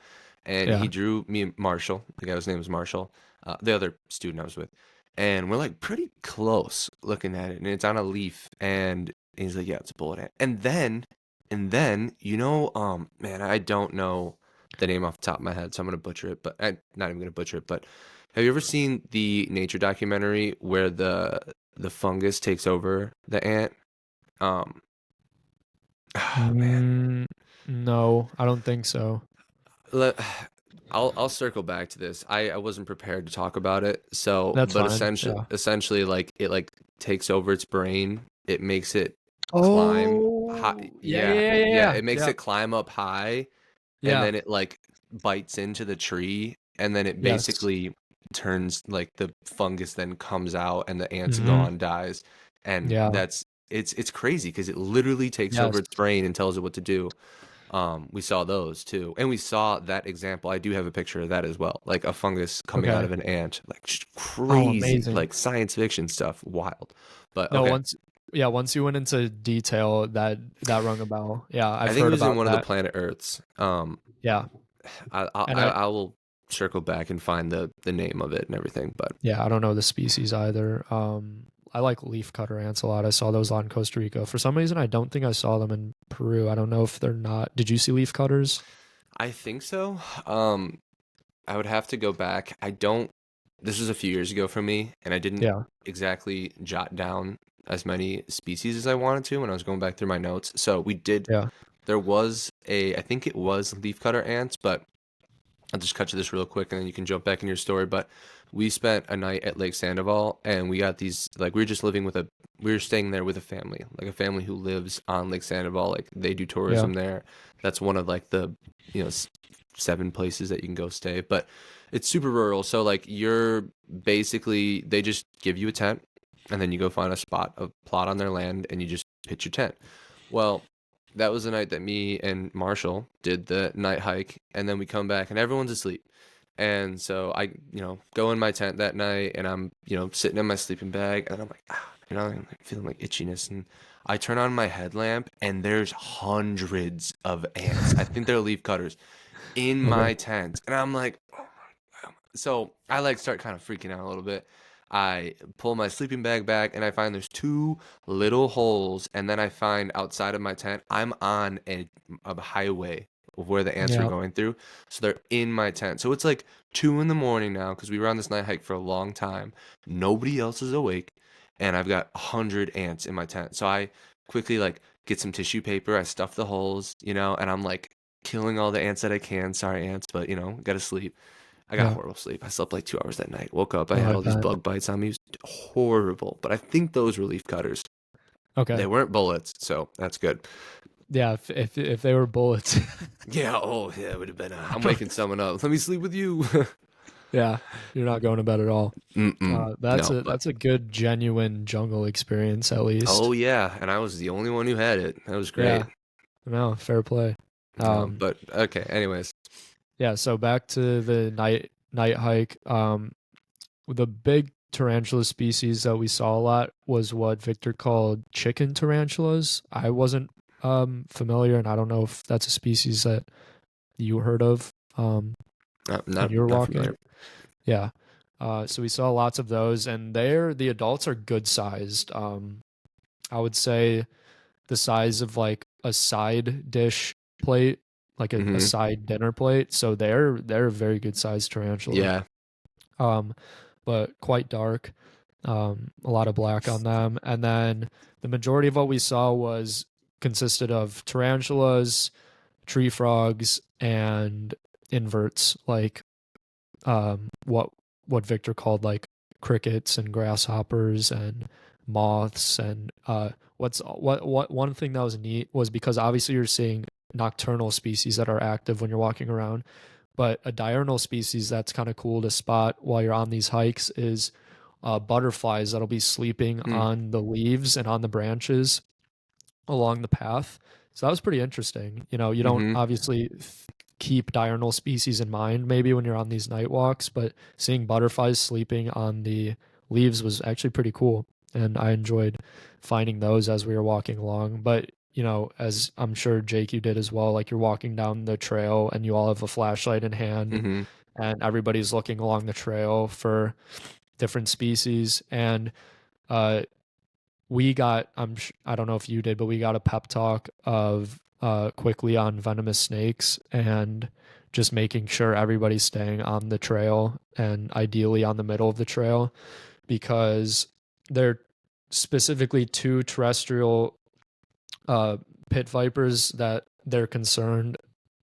and he yeah. drew me and Marshall. The guy's name was Marshall, the other student I was with, and we're like pretty close looking at it, and it's on a leaf, and he's like, "Yeah, it's a bullet ant." And then man, I don't know the name off the top of my head, so I'm gonna butcher it, but I'm not even gonna butcher it. But have you ever seen the nature documentary where the fungus takes over the ant? Um, oh man. Mm, no, I don't think so. Let, I'll circle back to this. I wasn't prepared to talk about it. So, That's but fine. essentially Yeah. essentially like it like takes over its brain. It makes it climb high. Oh, yeah, Yeah. yeah, yeah, Yeah, yeah, it makes yeah, it climb up high, and yeah. then it like bites into the tree, and then it Yes. basically turns like the fungus then comes out and the ant's Hmm. gone, dies. And Yeah. it's crazy because it literally takes over Yes. its brain and tells it what to do. We saw those too, and we saw that example. I do have a picture of that as well, like a fungus coming out Okay. of an ant, like just Oh, crazy, amazing. like science fiction stuff, wild. But No, okay, once you went into detail, that rung a bell. Yeah, I I've think it heard was in about one of the that. planet Earths. Yeah. And I will circle back and find the name of it and everything. But yeah, I don't know the species either. I like leaf cutter ants a lot. I saw those on Costa Rica. For some reason, I don't think I saw them in Peru. I don't know if they're not. Did you see leaf cutters? I think so. I would have to go back. I don't. This was a few years ago for me, and I didn't Yeah. exactly jot down as many species as I wanted to when I was going back through my notes. So we did. Yeah. There was I think it was leafcutter ants, but I'll just cut to this real quick and then you can jump back in your story. But we spent a night at Lake Sandoval, and we got these, like, we were just we were staying there with a family, like a family who lives on Lake Sandoval. Like, they do Yeah. tourism there. That's one of like the, 7 places that you can go stay. But it's super rural. So, like, they just give you a tent, and then you go find a plot on their land, and you just pitch your tent. Well, that was the night that me and Marshall did the night hike, and then we come back and everyone's asleep. And so I, go in my tent that night, and I'm, sitting in my sleeping bag, and I'm like, I'm like feeling like itchiness, and I turn on my headlamp, and there's hundreds of ants. I think they're leaf cutters, in Okay. my tent, and I'm like, oh my. So I like start kind of freaking out a little bit. I pull my sleeping bag back, and I find there's two little holes, and then I find outside of my tent, I'm on a highway of where the ants are Yeah. going through, so they're in my tent. So it's like 2 in the morning now because we were on this night hike for a long time. Nobody else is awake, and I've got 100 ants in my tent. So I quickly like get some tissue paper, I stuff the holes, and I'm like killing all the ants that I can. Sorry, ants, but gotta sleep. I got Yeah. horrible sleep. I slept like 2 hours that night. Woke up, I Oh, had I all these bet. bug bites on me. It was horrible. But I think those were leaf cutters. They Okay. weren't bullets, so that's good. Yeah. If they were bullets, Yeah, oh yeah, it would have been. I I'm don't. waking someone up. Let me sleep with you. Yeah, you're not going to bed at all. Mm-mm. That's No, a but that's a good genuine jungle experience at oh least. yeah, and I was the only one who had it. That was great. Yeah. No, fair play. No, Um, but okay. Anyways, yeah, so back to the night hike. The big tarantula species that we saw a lot was what Victor called chicken tarantulas. I wasn't familiar, and I don't know if that's a species that you heard of not when not, you were not walking. familiar. Yeah. So we saw lots of those, and the adults are good sized. I would say the size of like a side dish plate, like a Hmm. side dinner plate. So they're a very good sized tarantula. Yeah. Um, but quite dark. A lot of black on them. And then the majority of what we saw was consisted of tarantulas, tree frogs, and inverts, like what Victor called like crickets and grasshoppers and moths and what one thing that was neat was because obviously you're seeing nocturnal species that are active when you're walking around, but a diurnal species that's kind of cool to spot while you're on these hikes is butterflies that'll be sleeping Mm. on the leaves and on the branches along the path. So that was pretty interesting. You don't Hmm. obviously keep diurnal species in mind maybe when you're on these night walks, but seeing butterflies sleeping on the leaves was actually pretty cool. And I enjoyed finding those as we were walking along. But, as I'm sure Jake, you did as well, like you're walking down the trail and you all have a flashlight in hand Hmm. and everybody's looking along the trail for different species. And uh, I don't know if you did, but we got a pep talk of quickly on venomous snakes and just making sure everybody's staying on the trail and ideally on the middle of the trail because they're specifically two terrestrial uh, pit vipers that they're concerned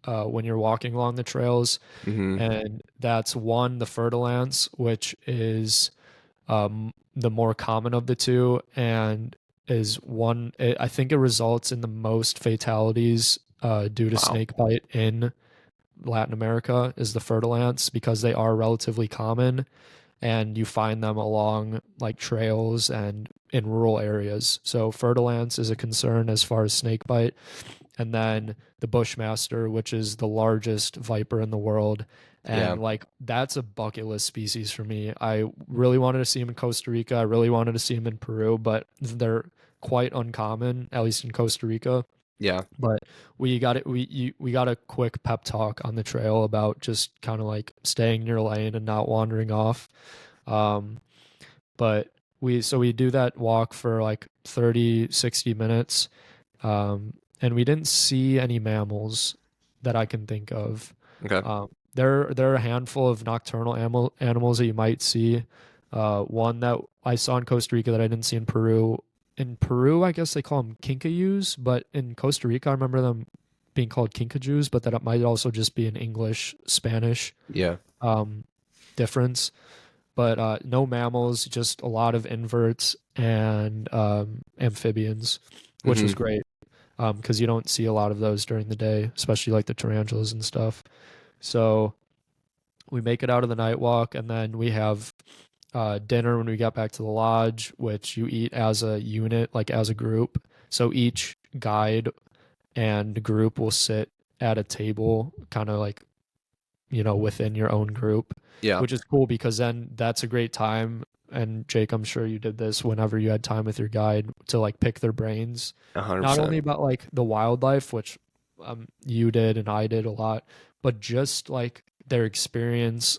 when you're walking along the trails. Hmm. And that's one, the fer-de-lance, which is the more common of the two, and I think it results in the most fatalities due to Wow. snake bite in Latin America is the fer-de-lance because they are relatively common and you find them along like trails and in rural areas. So fer-de-lance is a concern as far as snake bite. And then the Bushmaster, which is the largest viper in the world. Yeah. And like that's a bucket list species for me. I really wanted to see him in Costa Rica. I really wanted to see him in Peru, but they're quite uncommon, at least in Costa Rica. Yeah. But we got a quick pep talk on the trail about just kind of like staying in your lane and not wandering off. Um, but we do that walk for like 30-60 minutes, and we didn't see any mammals that I can think of. Okay. There are a handful of nocturnal animals that you might see. One that I saw in Costa Rica that I didn't see in Peru. In Peru, I guess they call them kinkajous, but in Costa Rica, I remember them being called kinkajous, but that it might also just be an English Spanish Yeah. um, difference. But no mammals, just a lot of inverts and amphibians, which was Hmm. great because you don't see a lot of those during the day, especially like the tarantulas and stuff. So we make it out of the night walk, and then we have dinner when we get back to the lodge, which you eat as a unit, like as a group. So each guide and group will sit at a table, kind of like within your own group, Yeah. which is cool because then that's a great time. And Jake, I'm sure you did this whenever you had time with your guide to like pick their brains, a hundred not percent. only about like the wildlife, which you did and I did a lot, but just like their experience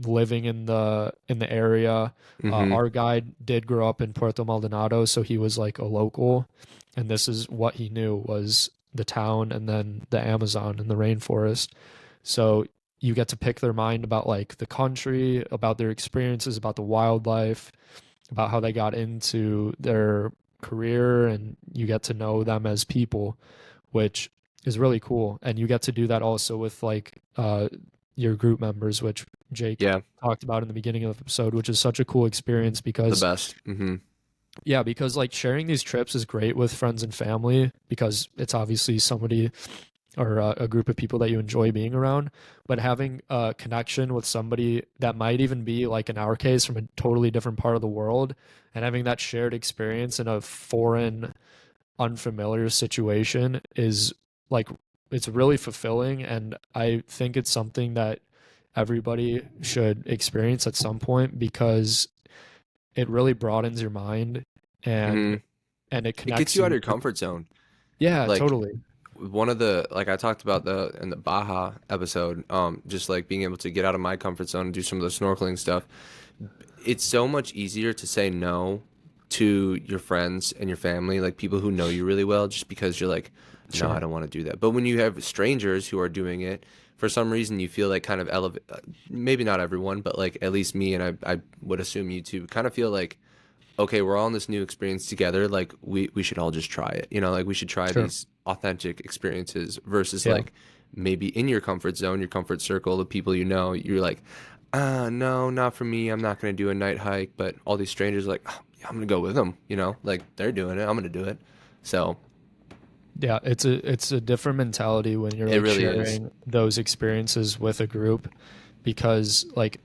living in the area. Mm-hmm. Our guide did grow up in Puerto Maldonado, so he was like a local, and this is what he knew was the town and then the Amazon and the rainforest. So you get to pick their mind about like the country, about their experiences, about the wildlife, about how they got into their career, and you get to know them as people, which is really cool. And you get to do that also with like your group members, which Jake Yeah, talked about in the beginning of the episode, which is such a cool experience the because best. Mm-hmm. yeah, because like sharing these trips is great with friends and family because it's obviously somebody or a group of people that you enjoy being around, but having a connection with somebody that might even be like in our case from a totally different part of the world and having that shared experience in a foreign unfamiliar situation is like it's really fulfilling, and I think it's something that everybody should experience at some point because it really broadens your mind Mm-hmm. and it It gets connects you out of you your comfort zone. yeah, Like totally. one of the like I talked about the in the Baja episode, just like being able to get out of my comfort zone and do some of the snorkeling stuff. It's so much easier to say no to your friends and your family, like people who know you really well, just because you're like, no, I Sure. don't want to do that. But when you have strangers who are doing it, for some reason you feel like kind of elevate. Maybe not everyone, but like at least me, and I would assume you too, kind of feel like okay, we're all in this new experience together. Like we should all just try it. You know, like we should try Sure. these authentic experiences versus Yeah. like maybe in your comfort zone, your comfort circle, the people you know, you're like, no, not for me. I'm not gonna do a night hike. But all these strangers are like, "Oh, yeah, I'm gonna go with them. You know, like they're doing it. I'm gonna do it. So Yeah, it's a different mentality when you're it like really is. sharing those experiences with a group because like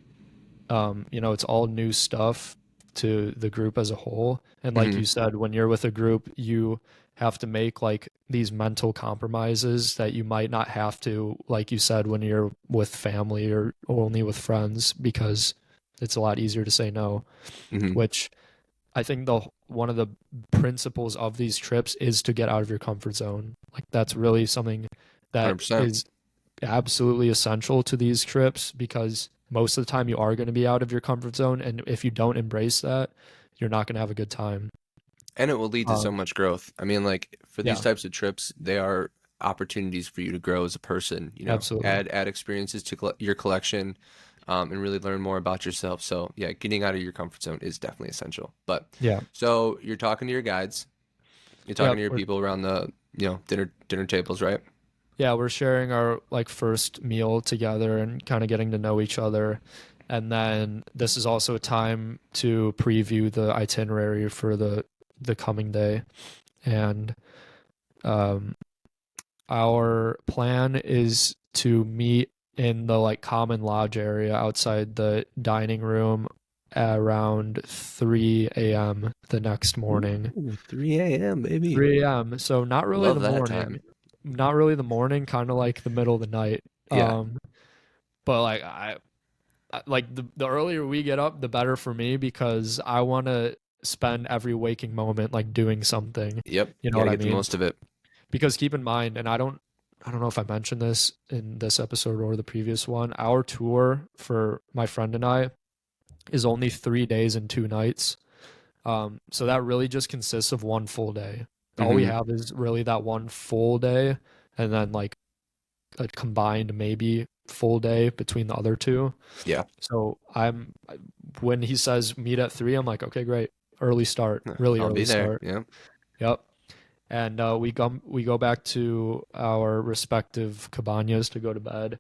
you know, it's all new stuff to the group as a whole. And like Hmm. you said, when you're with a group, you have to make like these mental compromises that you might not have to, like you said, when you're with family or only with friends because it's a lot easier to say no, Hmm. which I think the one of the principles of these trips is to get out of your comfort zone. Like that's really something that 100%. is absolutely essential to these trips because most of the time you are going to be out of your comfort zone, and if you don't embrace that, you're not going to have a good time. And it will lead to so Um, much growth. I mean, like for these yeah, types of trips, they are opportunities for you to grow as a person. You know, absolutely. add experiences to your collection, and really learn more about yourself. So yeah, getting out of your comfort zone is definitely essential. But Yeah, so you're talking to your guides, you're yeah, talking to your people around the dinner tables, right? yeah. We're sharing our like first meal together and kind of getting to know each other, and then this is also a time to preview the itinerary for the coming day, and um, our plan is to meet in the like common lodge area outside the dining room around 3 a.m. the next morning. Ooh, 3 a.m. baby. 3 a.m. So not really Love the that morning. time. Not really the morning, kind of like the middle of the night. Yeah. Um, but like like the earlier we get up, the better for me because I want to spend every waking moment like doing something. Yep. You know Got what to I get the mean? most of it. Because keep in mind, and I don't know if I mentioned this in this episode or the previous one, our tour for my friend and I is only 3 days and 2 nights. So that really just consists of one full day. All we Hmm. have is really that one full day and then like a combined maybe full day between the other two. Yeah. So when he says meet at 3, I'm like, okay, great. Early start, really I'll early be there. start. Yeah. Yep. And we go back to our respective cabanas to go to bed.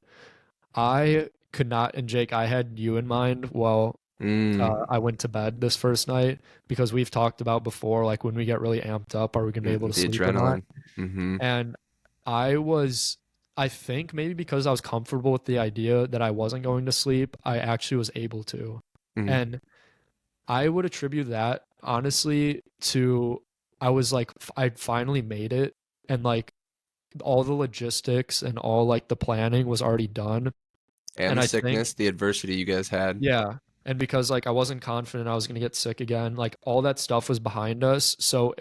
I could not, and Jake, I had you in mind. Well, Mm. I went to bed this first night because we've talked about before, like when we get really amped up, are we gonna be able to The sleep or not? adrenaline. Hmm. And I was, I think maybe because I was comfortable with the idea that I wasn't going to sleep, I actually was able to. Hmm. And I would attribute that honestly to I was like I'd finally made it, and like all the logistics and all like the planning was already done. And And the I think sickness, the adversity you guys had. yeah, and because like I wasn't confident I was going to get sick again, like all that stuff was behind us, so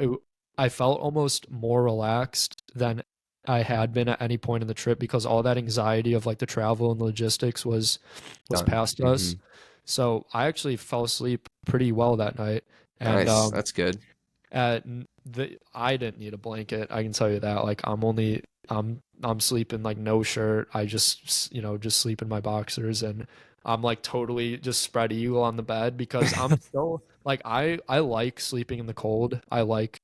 I felt almost more relaxed than I had been at any point in the trip because all that anxiety of like the travel and logistics was Done. past us. So I actually fell asleep pretty well that night. And Nice. That's good. I didn't need a blanket. I can tell you that. Like I'm sleeping like no shirt. I just just sleep in my boxers, and I'm like totally just spread eagle on the bed because I'm so like I like sleeping in the cold. I like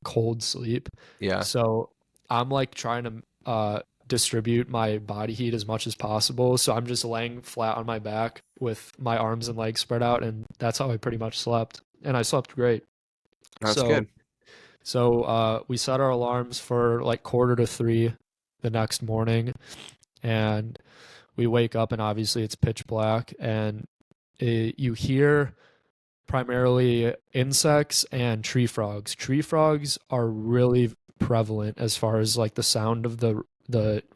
cold sleep. Yeah. So I'm like trying to distribute my body heat as much as possible. So I'm just laying flat on my back with my arms and legs spread out, and that's how I pretty much slept. And I slept great. That's So good. we set our alarms for like 2:45 the next morning, and we wake up and obviously it's pitch black, and you hear primarily insects and tree frogs. Tree frogs are really prevalent as far as like the sound of the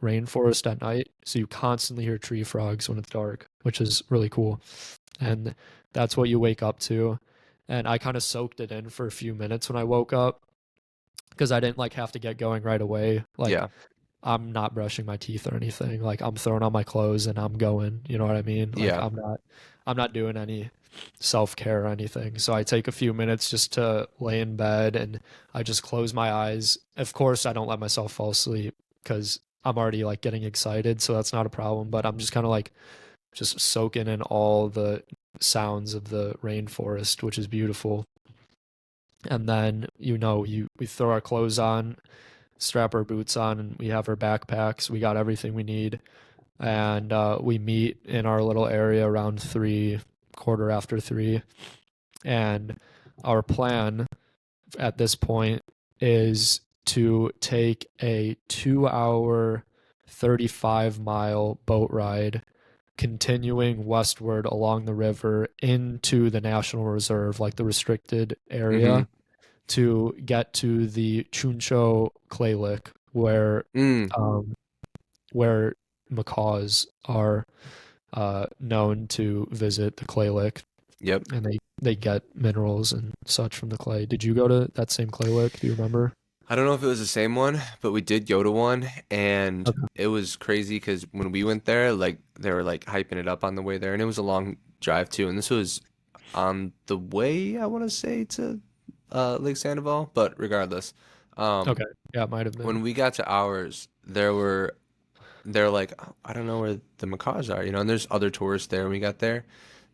rainforest at night. So you constantly hear tree frogs when it's dark, which is really cool. And that's what you wake up to. And I kind of soaked it in for a few minutes when I woke up because I didn't like have to get going right away. Like Yeah. I'm not brushing my teeth or anything. Like I'm throwing on my clothes and I'm going, you know what I mean? Like Yeah. I'm not doing any self-care or anything. So I take a few minutes just to lay in bed and I just close my eyes. Of course, I don't let myself fall asleep because I'm already like getting excited, so that's not a problem, but I'm just kind of like just soaking in all the sounds of the rainforest, which is beautiful. And then, we throw our clothes on, strap our boots on, and we have our backpacks. We got everything we need. And we meet in our little area around 3, quarter after 3. And our plan at this point is to take a 2-hour, 35-mile boat ride continuing westward along the river into the National Reserve, like the restricted Mm-hmm. area, to get to the Chuncho Clay Lick, Mm. um, where macaws are known to visit the clay lick, Yep. and they get minerals and such from the clay. Did you go to that same clay lick? Do you remember? I don't know if it was the same one, but we did go to one, and Okay. it was crazy because when we went there, like they were like hyping it up on the way there, and it was a long drive too. And this was on the way, I want to say, to Lake Sandoval, but regardless, um, Okay. Yeah, it might have been. when we got to ours, they're like, "Oh, I don't know where the macaws are, and there's other tourists there. When we got there,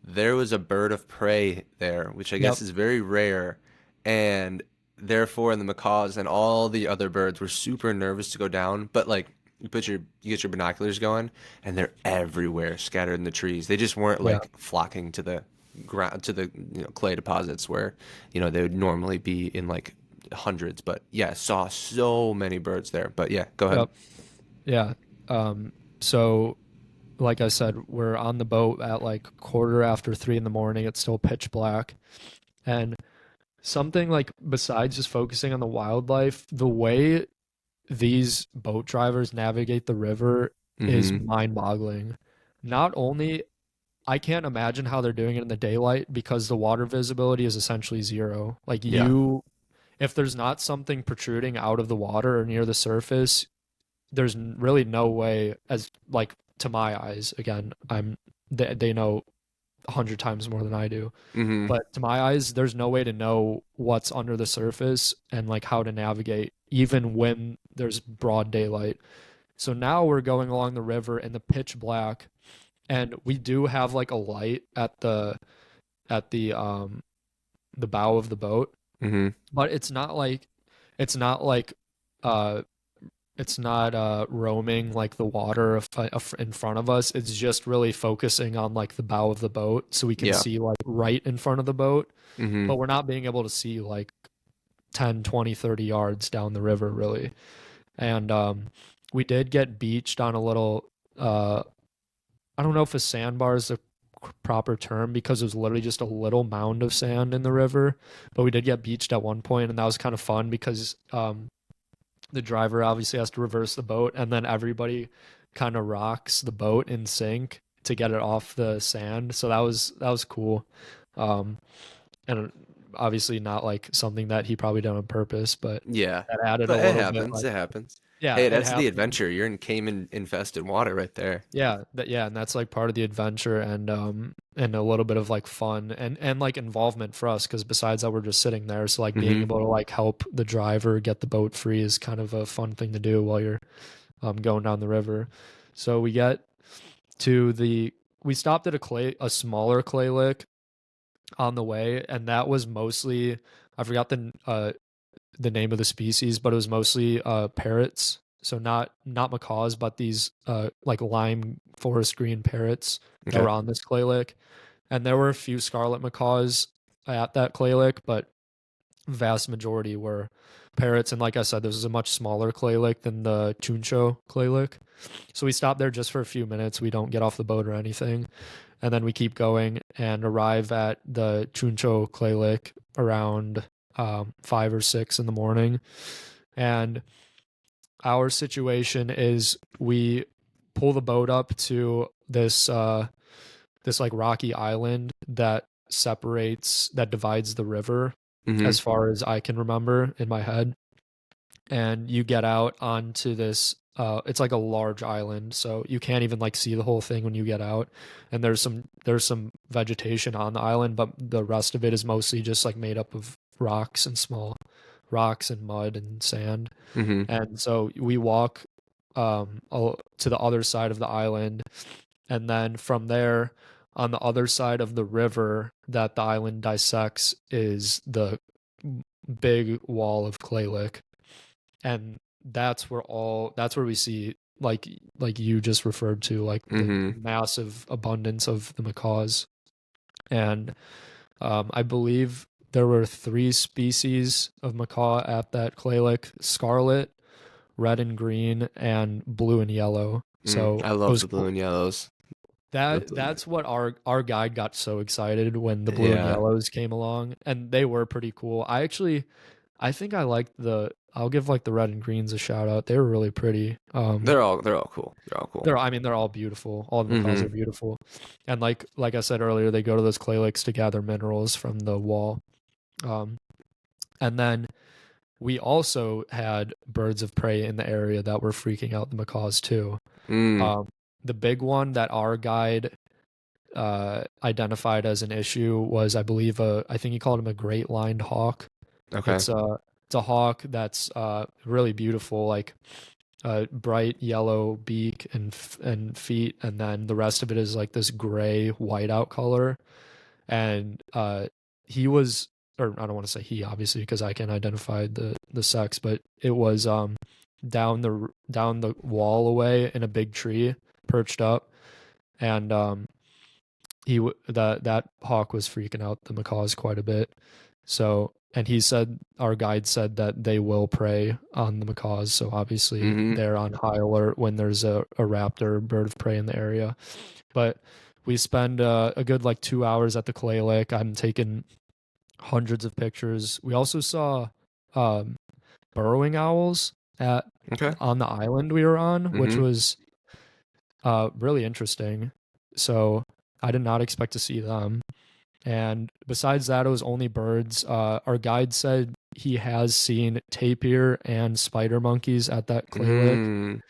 there was a bird of prey there, which I Yep. guess is very rare, and therefore the macaws and all the other birds were super nervous to go down. But like, you get your binoculars going, and they're everywhere, scattered in the trees. They just weren't Yeah. like flocking to the ground, to the clay deposits where they would normally be in like hundreds. But yeah, saw so many birds there. But yeah, go ahead. Yep. Yeah. So like I said, we're on the boat at like quarter after 3 in the morning. It's still pitch black. And something like besides just focusing on the wildlife, the way these boat drivers navigate the river is Mm-hmm. mind-boggling. Not only I can't imagine how they're doing it in the daylight because the water visibility is essentially zero. Like Yeah. if there's not something protruding out of the water or near the surface, there's really no way, as like to my eyes, again, they know 100 times more than I do. Mm-hmm. But to my eyes, there's no way to know what's under the surface and like how to navigate even when there's broad daylight. So now we're going along the river in the pitch black, and we do have like a light at the bow of the boat, Mm-hmm. but it's not like uh it's not roaming like the water in front of us. It's just really focusing on like the bow of the boat so we can Yeah. see like right in front of the boat, Mm-hmm. but we're not being able to see like 10, 20, 30 yards down the river really. And we did get beached on a little I don't know if a sandbar is the proper term because it was literally just a little mound of sand in the river, but we did get beached at one point, and that was kind of fun because the driver obviously has to reverse the boat, and then everybody kind of rocks the boat in sync to get it off the sand. So that was cool, um, and obviously not like something that he probably done on purpose, but Yeah. that added a But it little bit happens. like It happens. Yeah, Hey, it that's the happened. adventure. You're in caiman infested water right there. Yeah, and that's like part of the adventure and a little bit of like fun and like involvement for us because besides that we're just sitting there, so like being Hmm. able to like help the driver get the boat free is kind of a fun thing to do while you're going down the river. So to the we stopped at a smaller clay lick on the way, and that was mostly I forgot the name of the species, but it was mostly parrots. So not macaws, but these like lime forest green parrots that Okay. were on this clay lick. And there were a few scarlet macaws at that clay lick, but vast majority were parrots. And like I said, this is a much smaller clay lick than the Chuncho clay lick. So we stopped there just for a few minutes. We don't get off the boat or anything. And then we keep going and arrive at the Chuncho clay lick around 5 or 6 in the morning. And our situation is we pull the boat up to this like rocky island that divides the river Hmm. as far as I can remember in my head. And you get out onto this it's like a large island, so you can't even like see the whole thing when you get out. And there's some vegetation on the island, but the rest of it is mostly just like made up of rocks and small rocks and mud and sand. Hmm. And so we walk to the other side of the island, and then from there, on the other side of the river that the island dissects, is the big wall of clay lick. And that's where we see like you just referred to, like the Hmm. massive abundance of the macaws. And I believe there were 3 species of macaw at that clay lick: scarlet, red and green, and blue and yellow. So I it love was the blue cool. and yellows. The blue. That's what our guide got so excited when the blue and Yeah. yellows came along, and they were pretty cool. I think I liked I'll give like the red and greens a shout out. They were really pretty. They're all cool. They're all cool. I mean they're all beautiful. All the macaws are Hmm. beautiful. And like I said earlier, they go to those clay lakes to gather minerals from the wall. Um and then we also had birds of prey in the area that were freaking out the macaws too. Mm. Um the big one that our guide identified as an issue was, I believe, I think he called him a great lined hawk. Okay. It's a hawk that's really beautiful, like a bright yellow beak and feet, and then the rest of it is like this gray whiteout color. And he was, or I don't want to say he, obviously, because I can't identify the sex, but it was down the wall away in a big tree, perched up. And that hawk was freaking out the macaws quite a bit. So, and he said, our guide said that they will prey on the macaws. So obviously Hmm. they're on high alert when there's a raptor bird of prey in the area. But we spend a good like 2 hours at the clay lake. I'm taking hundreds of pictures. We also saw um, burrowing owls at Okay. on the island we were on, which Hmm. was really interesting. So I did not expect to see them. And besides that, it was only birds. Our guide said he has seen tapir and spider monkeys at that clay lick, Mm.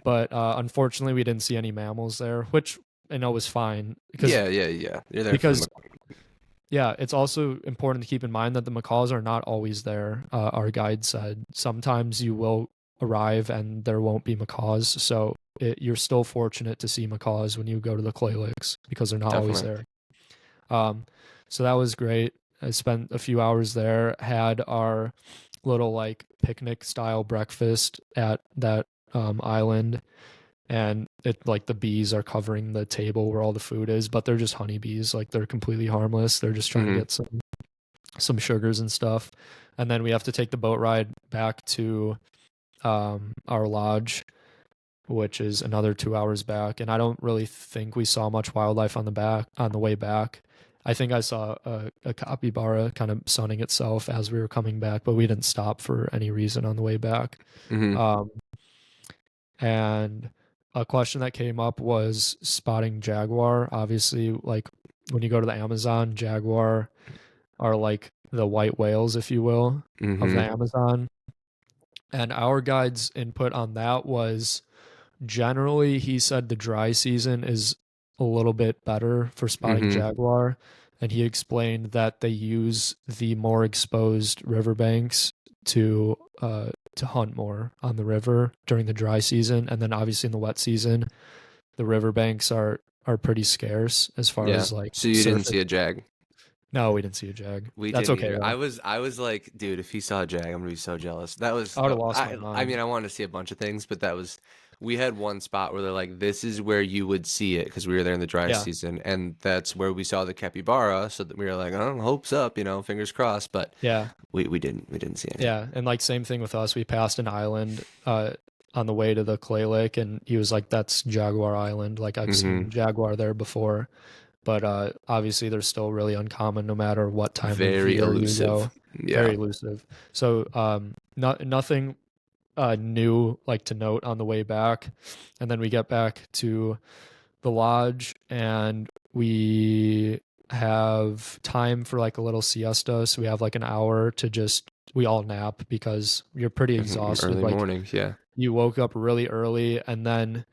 but unfortunately, we didn't see any mammals there, which I know was fine Yeah, yeah, yeah. You're there for the. because yeah, it's also important to keep in mind that the macaws are not always there. Our guide said sometimes you will arrive and there won't be macaws, so you're still fortunate to see macaws when you go to the clay licks because they're not always Definitely. there. Um, so that was great. I spent a few hours there, had our little like picnic style breakfast at that island, and it like the bees are covering the table where all the food is, but they're just honeybees. Like they're completely harmless. They're just trying to Hmm. get some sugars and stuff. And then we have to take the boat ride back to our lodge, which is another 2 hours back. And I don't really think we saw much wildlife on the way back. I think I saw a capybara kind of sunning itself as we were coming back, but we didn't stop for any reason on the way back. Hmm. Um, and a question that came up was spotting jaguar. Obviously, like when you go to the Amazon, jaguar are like the white whales, if you will, of the Hmm. Amazon. And our guide's input on that was generally he said the dry season is a little bit better for spotting Mm-hmm. jaguar. And he explained that they use the more exposed riverbanks to to hunt more on the river during the dry season, and then obviously in the wet season, the riverbanks are pretty scarce as far Yeah. as like So you didn't surface. see a jag. No, we didn't see a jag. We That's didn't okay either. though. I was like, dude, if he saw a jag, I'm gonna be so jealous. That was, I would have lost my I mind. mean, I wanted to see a bunch of things, but that was, we had one spot where they're like, this is where you would see it because we were there in the dry Yeah, season, and that's where we saw the capybara. So that we were like, oh, hopes up, fingers crossed. But yeah, we didn't see any. yeah. And like same thing with us. We passed an island on the way to the Clay Lake, and he was like, "That's Jaguar Island. Like I've Mm-hmm. seen jaguar there before." But obviously, they're still really uncommon no matter what time of Very year you elusive. go. Yeah. Very elusive. So nothing new like to note on the way back, and then we get back to the lodge and we have time for like a little siesta. So we have like an hour to just we all nap because you're pretty exhausted. Early Like mornings. Yeah. you woke up really early and then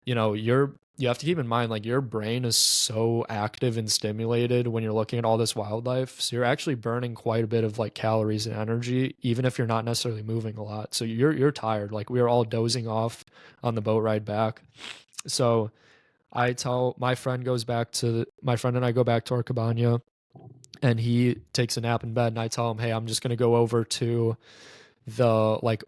you have to keep in mind like your brain is so active and stimulated when you're looking at all this wildlife, so you're actually burning quite a bit of like calories and energy even if you're not necessarily moving a lot, so you're tired. Like we were all dozing off on the boat ride back. So I tell my friend and I go back to our cabana and he takes a nap in bed and I tell him, "Hey, I'm just going to go over to the like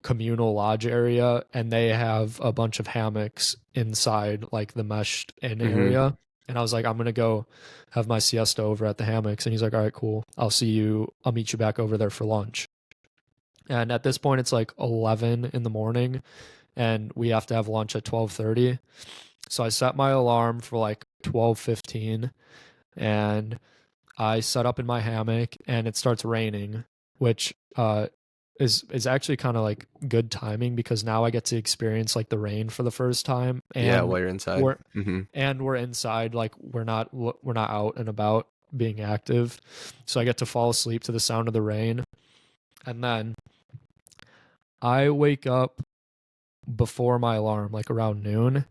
communal lodge area and they have a bunch of hammocks inside like the meshed in Mm-hmm. area." And I was like, "I'm going to go have my siesta over at the hammocks." And he's like, "All right, cool. I'll meet you back over there for lunch." And at this point it's like 11 in the morning and we have to have lunch at 12:30. So I set my alarm for like 12:15 and I set up in my hammock and it starts raining, which is actually kind of like good timing because now I get to experience like the rain for the first time Yeah. and While you're inside. we're Mm-hmm. we're inside, like we're not out and about being active. So I get to fall asleep to the sound of the rain. And then I wake up before my alarm like around noon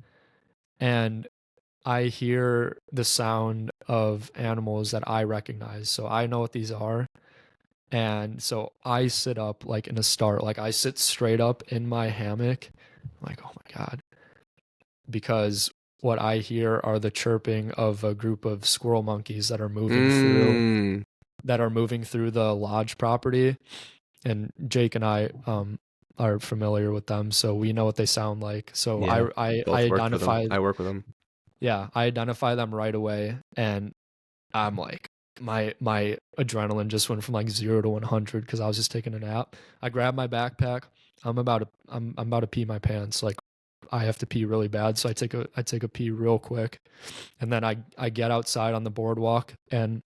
and I hear the sound of animals that I recognize. So I know what these are. And so I sit up like in a start, like I sit straight up in my hammock. I'm like, oh my God. Because what I hear are the chirping of a group of squirrel monkeys Mm. that are moving through the lodge property. And Jake and I are familiar with them, so we know what they sound like. So Yeah. I Both worked with them. identify I work with them. yeah, I identify them right away and I'm like my adrenaline just went from like 0 to 100 because I was just taking a nap. I grab my backpack. I'm about to pee my pants. Like I have to pee really bad, so I take a pee real quick, and then I get outside on the boardwalk and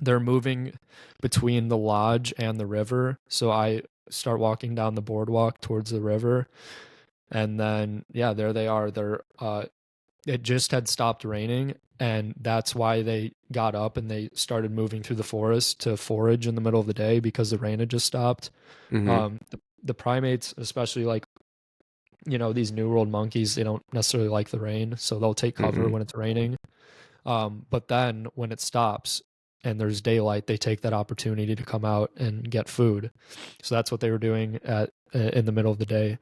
they're moving between the lodge and the river. So I start walking down the boardwalk towards the river, and then yeah, there they are. They're it just had stopped raining and that's why they got up and they started moving through the forest to forage in the middle of the day because the rain had just stopped. Mm-hmm. The primates, especially like these new world monkeys, they don't necessarily like the rain, so they'll take cover Mm-hmm. when it's raining. But then when it stops and there's daylight, they take that opportunity to come out and get food. So that's what they were doing at in the middle of the day.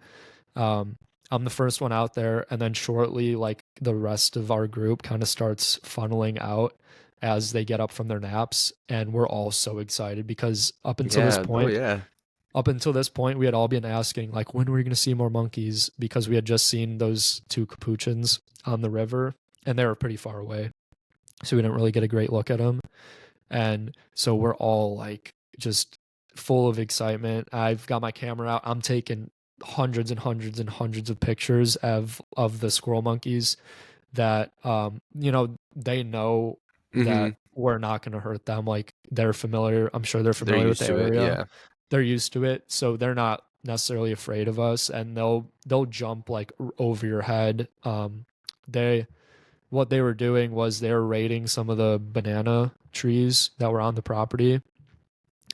um, I'm the first one out there, and then shortly, like the rest of our group kind of starts funneling out as they get up from their naps, and we're all so excited because Yeah. Oh yeah. up until this point, we had all been asking like, when were we going to see more monkeys? Because we had just seen those two capuchins on the river, and they were pretty far away, so we didn't really get a great look at them. And so we're all like just full of excitement. I've got my camera out. I'm taking hundreds and hundreds and hundreds of pictures of the squirrel monkeys that they know Mm-hmm. that we're not going to hurt them. Like they're familiar. I'm sure they're They're familiar with used the to it. area. Yeah. They're used to it, so they're not necessarily afraid of us, and they'll jump like over your head. They What they were doing was they were raiding some of the banana trees that were on the property,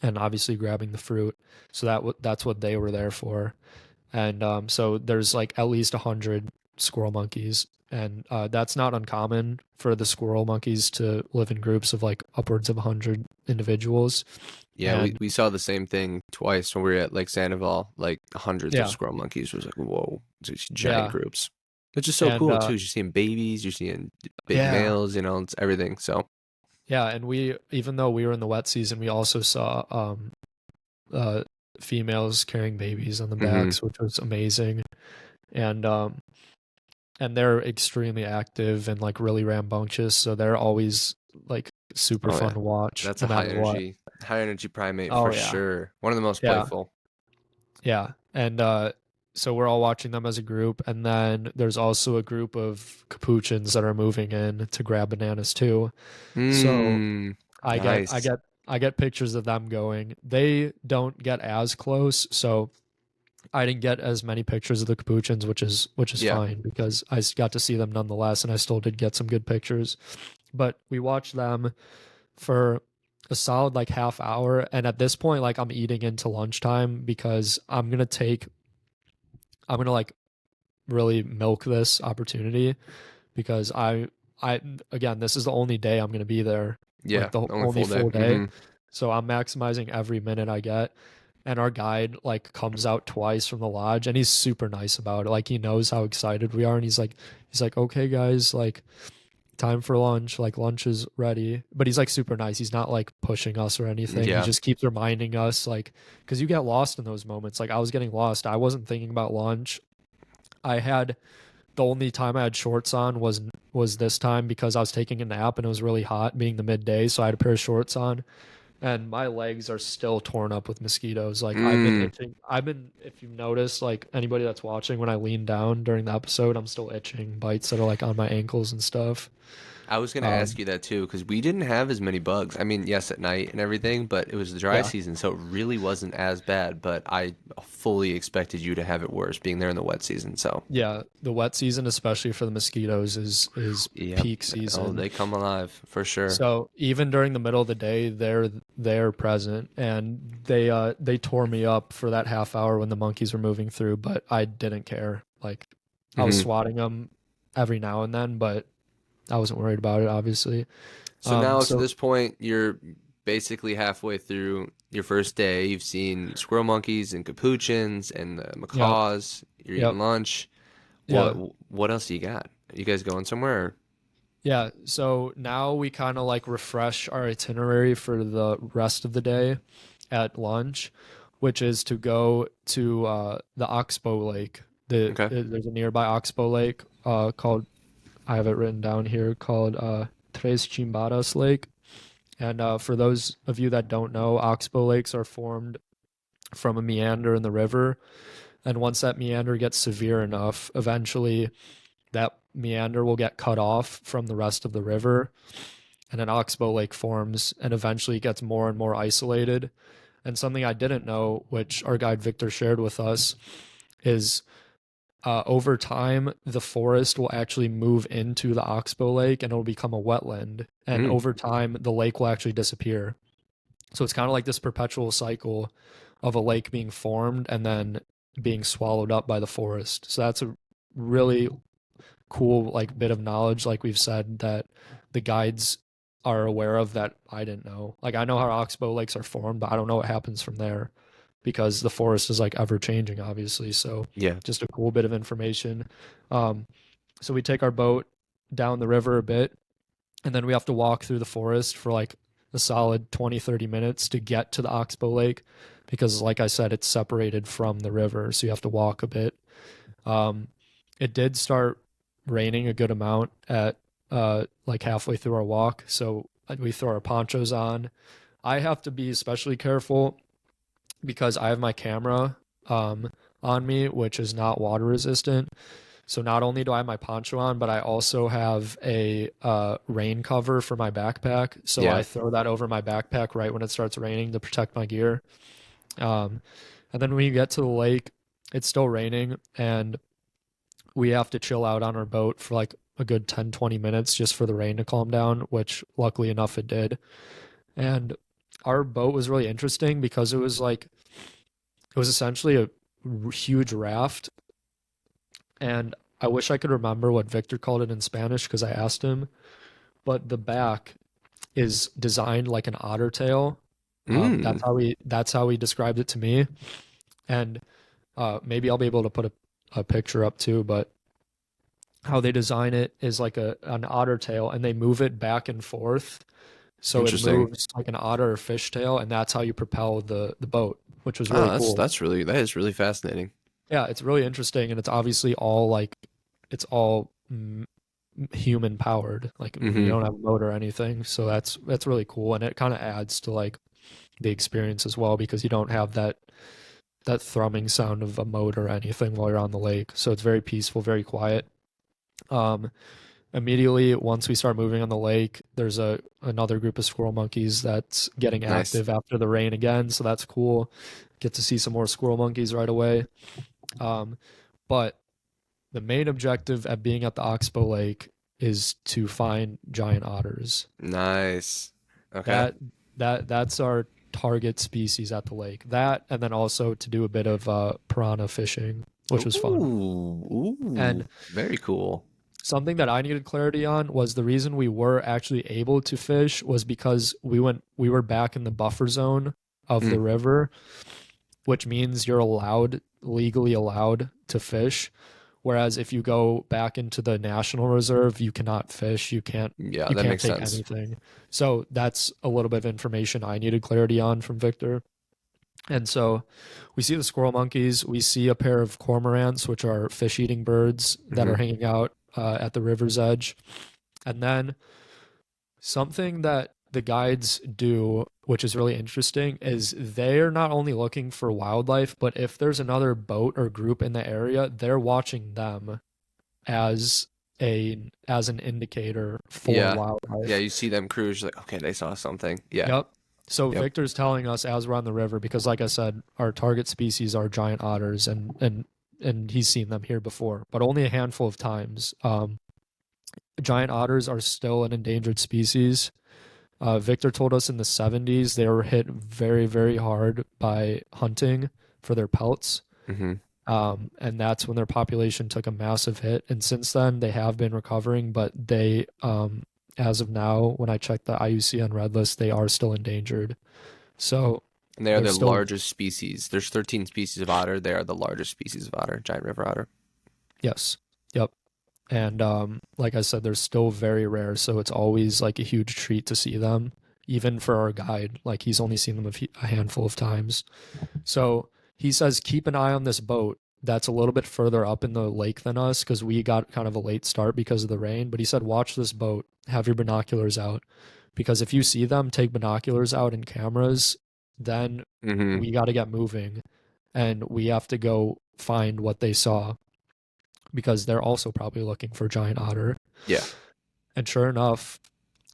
and obviously grabbing the fruit. So that's what they were there for. And so there's like at least 100 squirrel monkeys, and that's not uncommon for the squirrel monkeys to live in groups of like upwards of 100 individuals. Yeah, we, And we saw the same thing twice when we were at Lake Sandoval. Like hundreds of yeah, squirrel monkeys. It was like, whoa, it's giant yeah, groups. It's just so and cool too. You're seeing babies, you're seeing big yeah, males, it's everything. So, yeah, and we, even though we were in the wet season, we also saw uh females carrying babies on the hmm backs, which was amazing. And they're extremely active and like really rambunctious, so they're always like super oh fun yeah, to watch that's a no matter what. high energy primate Oh for yeah. sure. One of the most Yeah. playful. Yeah. And so we're all watching them as a group, and then there's also a group of capuchins that are moving in to grab bananas too. So Mm, I get I nice. get I get pictures of them going. They don't get as close, so I didn't get as many pictures of the capuchins, which is Yeah. fine because got to see them nonetheless, and I still did get some good pictures. But we watched them for a solid like half hour, and at this point, like I'm eating into lunchtime because I'm gonna like really milk this opportunity because I again, this is the only day I'm gonna be there, Yeah. like the Only only full day. full day. Hmm. So I'm maximizing every minute I get. And our guide like comes out twice from the lodge, and he's super nice about it. Like he knows how excited we are, and he's like, okay guys, like time for lunch, like lunch is ready. But he's like super nice. He's not like pushing us or anything. He Yeah. just keeps reminding us, like, because you get lost in those moments. Like I was getting lost. I wasn't thinking about lunch. I had the only time I had shorts on was this time because I was taking a nap and it was really hot being the midday, so I had a pair of shorts on, and my legs are still torn up with mosquitoes. Like I've been Mm. itching. If you've noticed, like anybody that's watching, when I lean down during the episode, I'm still itching bites that are like on my ankles and stuff. I was gonna ask Um, you that too, because we didn't have as many bugs. I mean, yes, at night and everything, but it was the dry yeah, season, so it really wasn't as bad. But I fully expected you to have it worse being there in the wet season. So, yeah. The wet season, especially for the mosquitoes, is yep. peak Oh, season. they come alive for sure. So even during the middle of the day, they're present, and they tore me up for that half hour when the monkeys were moving through, but I didn't care. Like I was Hmm. swatting them every now and then, but I wasn't worried about it, obviously. So now to So this point, you're basically halfway through your first day. You've seen squirrel monkeys and capuchins and the yep, macaws. You're eating yep, lunch. What yeah, what else do you got? Are you guys going somewhere? yeah. So now we kind of like refresh our itinerary for the rest of the day at lunch, which is to go to the Oxbow Lake. Okay. There's a nearby Oxbow Lake called, I have it written down here, called Tres Chimbadas Lake. And for those of you that don't know, Oxbow Lakes are formed from a meander in the river. And once that meander gets severe enough, eventually that meander will get cut off from the rest of the river, and an Oxbow Lake forms and eventually gets more and more isolated. And something I didn't know, which our guide Victor shared with us, is over time, the forest will actually move into the Oxbow Lake and it'll become a wetland. And Mm, over time, the lake will actually disappear. So it's kind of like this perpetual cycle of a lake being formed and then being swallowed up by the forest. So that's a really cool like bit of knowledge, like we've said, that the guides are aware of that I didn't know. Like I know how oxbow lakes are formed, but I don't know what happens from there because the forest is like ever changing, obviously. So yeah. just a cool bit of information. Um, so we take our boat down the river a bit, and then we have to walk through the forest for like a solid 20-30 minutes to get to the oxbow lake because like I said, it's separated from the river, so you have to walk a bit. um, it did start raining a good amount at like halfway through our walk, so we throw our ponchos on. I have to be especially careful because I have my camera um, on me, which is not water resistant. So not only do I have my poncho on, but I also have a rain cover for my backpack. So Yeah. I throw that over my backpack right when it starts raining to protect my gear. Um, and then when you get to the lake, it's still raining, and we have to chill out on our boat for like a good 10-20 minutes just for the rain to calm down, which luckily enough it did. And our boat was really interesting because it was essentially a huge raft, and I wish I could remember what Victor called it in Spanish because I asked him, but the back is designed like an otter tail. Mm, That's how he described it to me, and maybe I'll be able to put a picture up too. But how they design it is like an otter tail, and they move it back and forth, so it interesting. moves like an otter or fish tail, and that's how you propel the boat, which was Ah, really cool. that is really fascinating. Yeah, it's really interesting, and it's obviously all like it's all human powered. Like we Mm-hmm. don't have a motor or anything, so that's really cool, and it kind of adds to like the experience as well because you don't have that thrumming sound of a motor or anything while you're on the lake. So it's very peaceful, very quiet. Um, Immediately once we start moving on the lake, there's another group of squirrel monkeys that's getting Nice. active after the rain again, so that's cool. Get to see some more squirrel monkeys right away. Um, but the main objective at being at the Oxbow Lake is to find giant otters. Nice. Okay. That that's our target species at the lake. That and then also to do a bit of piranha fishing, which was fun. Ooh, And very cool. something that I needed clarity on was the reason we were actually able to fish was because we were back in the buffer zone of Mm, the river, which means you're legally allowed to fish. Whereas if you go back into the national reserve, you cannot fish. yeah, You that can't makes take sense. anything. So that's a little bit of information I needed clarity on from Victor. And so we see the squirrel monkeys. We see a pair of cormorants, which are fish eating birds that Hmm. are hanging out at the river's edge. And then something that the guides do, which is really interesting, is they're not only looking for wildlife, but if there's another boat or group in the area, they're watching them as as an indicator for Yeah. Yeah, wildlife. you see them cruise, you're like, okay, they saw something. Yeah. Yep. So Yep. Victor's telling us as we're on the river, because like I said, our target species are giant otters, and he's seen them here before, but only a handful of times. Giant otters are still an endangered species. Victor told us in the 70s they were hit very, very hard by hunting for their pelts. Hmm. And that's when their population took a massive hit. And since then, they have been recovering, but as of now, when I checked the IUCN Red List, they are still endangered. So And they are they're the still, largest species. There's 13 species of otter. They are the largest species of otter, giant river otter. yes, yep. And like I said, they're still very rare. So it's always like a huge treat to see them, even for our guide. Like he's only seen them a handful of times. So he says, keep an eye on this boat that's a little bit further up in the lake than us because we got kind of a late start because of the rain. But he said, watch this boat, have your binoculars out. Because if you see them, take binoculars out and cameras, then Hmm. we got to get moving and we have to go find what they saw because they're also probably looking for giant otter. Yeah. And sure enough,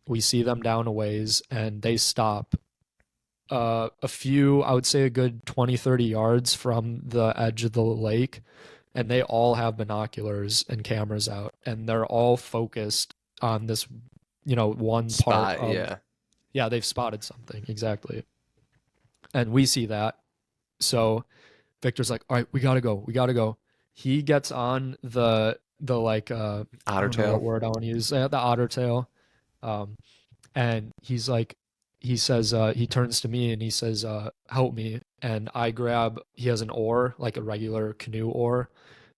we see them down a ways and they stop a few, I would say a good 20, 30 yards from the edge of the lake, and they all have binoculars and cameras out, and they're all focused on this, one part Spot. of, Yeah. yeah, they've spotted something, exactly. And we see that. So Victor's like, all right, we gotta go. We gotta go. He gets on the like I Otter don't know what tail. word I want to use, the otter tail. Um, and he's like he says he turns to me and he says help me, and I grab, he has an oar, like a regular canoe oar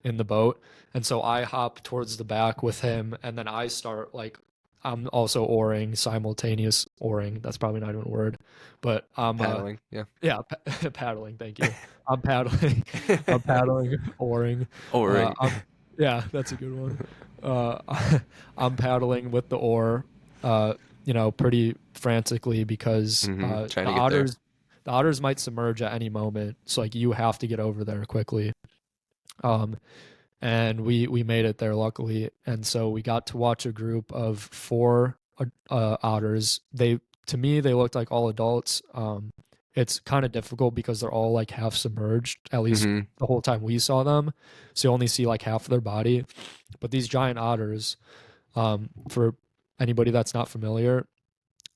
in the boat, and so I hop towards the back with him, and then I start like I'm also oaring, simultaneous oaring, that's probably not even a word, but I'm Paddling. Yeah. yeah, paddling, thank you. I'm paddling. I'm paddling, oaring. Oaring. Yeah, that's a good one. I'm paddling with the oar, uh, pretty frantically because Hmm. Trying to get there. the otters might submerge at any moment. So like you have to get over there quickly. Um, and we made it there luckily, and so we got to watch a group of four otters. To me they looked like all adults. It's kind of difficult because they're all like half submerged, at least Hmm. the whole time we saw them, so you only see like half of their body. But these giant otters, for anybody that's not familiar,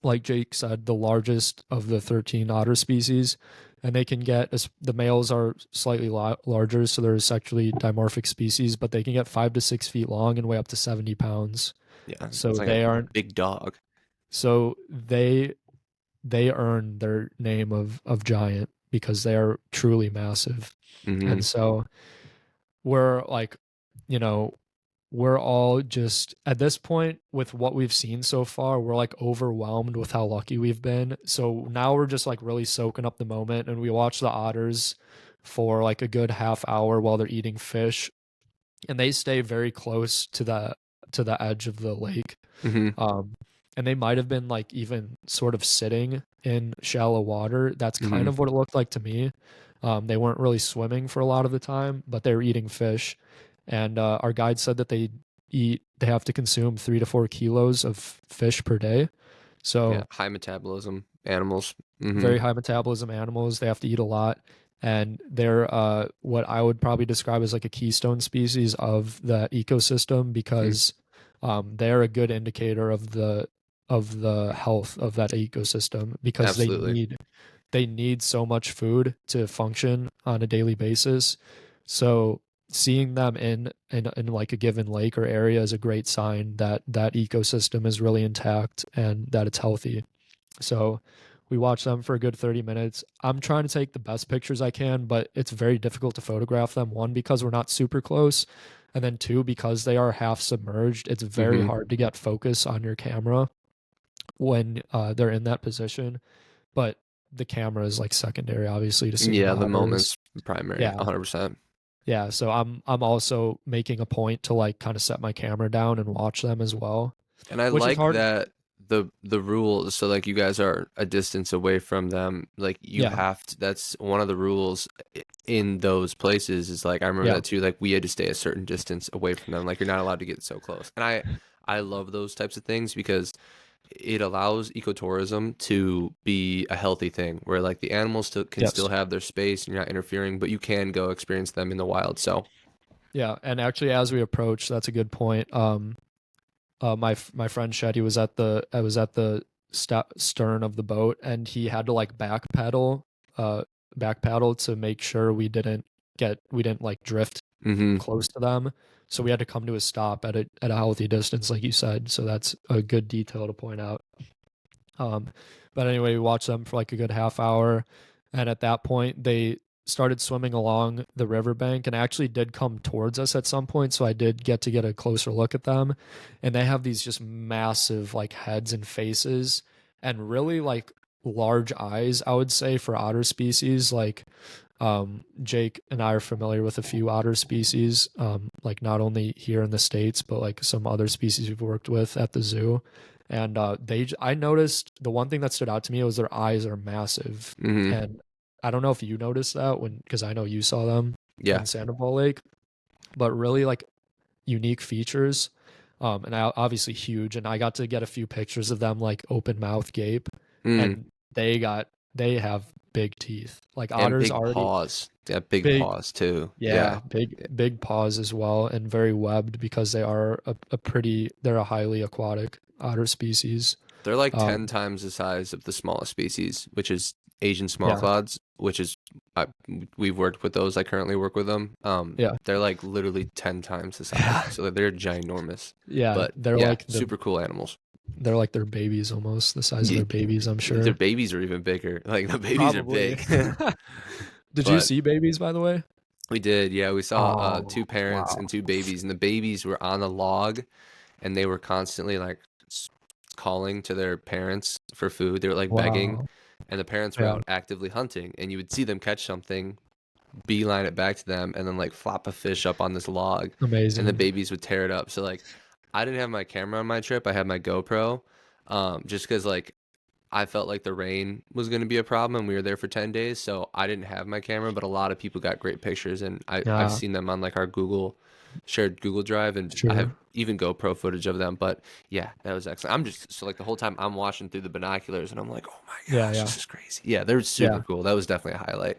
like Jake said, the largest of the 13 otter species, and they can get the males are slightly larger, so they're a sexually dimorphic species, but they can get 5 to 6 feet long and weigh up to 70 pounds. Yeah, So it's like a they aren't. big dog. So they earn their name of giant because they are truly massive, Hmm. and so we're like, you know, we're all just at this point with what we've seen so far, we're like overwhelmed with how lucky we've been. So now we're just like really soaking up the moment, and we watch the otters for like a good half hour while they're eating fish, and they stay very close to the edge of the lake. Hmm. Um, and they might have been like even sort of sitting in shallow water. That's kind Hmm. of what it looked like to me. They weren't really swimming for a lot of the time, but they were eating fish. And our guide said that they have to consume 3 to 4 kilos of fish per day. Yeah, So high metabolism animals. Hmm. very high metabolism animals. They have to eat a lot. And they're what I would probably describe as like a keystone species of the ecosystem because they're a good indicator of the health of that ecosystem because Absolutely. they need so much food to function on a daily basis. So seeing them in like a given lake or area is a great sign that that ecosystem is really intact and that it's healthy. So we watch them for a good 30 minutes. I'm trying to take the best pictures I can, but it's very difficult to photograph them. One, because we're not super close, and then two, because they are half submerged. It's very Hmm. hard to get focus on your camera when they're in that position. But the camera is like secondary, obviously, to seeing Yeah, the the otters. moment's primary, Yeah, 100%. yeah. So I'm also making a point to like kind of set my camera down and watch them as well, And I which is like hard. that the rules, so like you guys are a distance away from them, like you Yeah, have to, that's one of the rules in those places is like I remember yeah, that too, like we had to stay a certain distance away from them. Like you're not allowed to get so close. And I love those types of things because it allows ecotourism to be a healthy thing where like the animals can still yes. have their space and you're not interfering, but you can go experience them in the wild. So, Yeah, and actually, as we approach, that's a good point. My friend Shed, he was at the I was at the stern of the boat, and he had to like uh, back paddle to make sure we didn't like drift hmm. close to them. So we had to come to a stop at a healthy distance, like you said. So that's a good detail to point out. Um, but anyway, we watched them for like a good half hour, and at that point, they started swimming along the riverbank and actually did come towards us at some point. So I did get to get a closer look at them, and they have these just massive like heads and faces, and really like large eyes. I would say for otter species, like Jake and I are familiar with a few otter species, like not only here in the States, but like some other species we've worked with at the zoo. And I noticed the one thing that stood out to me was their eyes are massive. Hmm. And I don't know if you noticed that because I know you saw them Yeah. in Sandoval Lake, but really like unique features. And obviously huge. And I got to get a few pictures of them like open mouth gape, Mm. and they have big teeth. Like And otters big already paws. Yeah, big big, paws too. yeah, Yeah. big paws as well, and very webbed because they are they're a highly aquatic otter species. They're like 10 Um, times the size of the smallest species, which is Asian small yeah, clouds, which is I, we've worked with those. I currently work with them. yeah, They're like literally 10 times the size. yeah, So they're ginormous. yeah. But yeah, super cool animals. They're like their babies almost, the size of Yeah, their babies. I'm their sure. babies are even bigger. Like the babies are Probably. big. Did you But see babies, by the way? we did. Yeah, we saw Oh, two parents wow. and two babies, and the babies were on the log and they were constantly like calling to their parents for food. They were like begging, Wow. and the parents were Yeah, out actively hunting. And you would see them catch something, beeline it back to them, and then like flop a fish up on this log, and the amazing. babies would tear it up. So like, I didn't have my camera on my trip. I had my GoPro, just because like I felt like the rain was going to be a problem, and we were there for 10 days, so I didn't have my camera, but a lot of people got great pictures, and I've Yeah, seen them on like our shared Google Drive, and I have sure. even GoPro footage of them. But yeah, that was excellent. I'm just so like the whole time I'm watching through the binoculars, and I'm like, oh my Yeah, gosh, yeah, this is crazy. Yeah, they're super yeah. cool. That was definitely a highlight.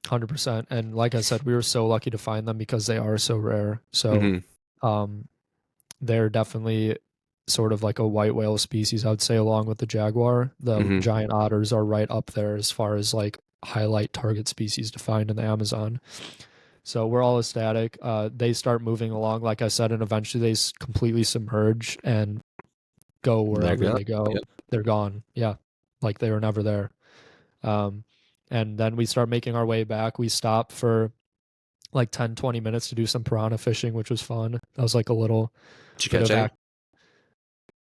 100%. And like I said, we were so lucky to find them because they are so rare. So, Hmm. um, they're definitely sort of like a white whale species, I would say, along with the jaguar. The Hmm. giant otters are right up there as far as like highlight target species to find in the Amazon. So we're all ecstatic. They start moving along, like I said, and eventually they completely submerge and go There you wherever go. they go. Yep. They're gone. Yeah, like they were never there. Um, and then we start making our way back. We stop for like 10, 20 minutes to do some piranha fishing, which was fun. That was like a little Did you bit catch of any?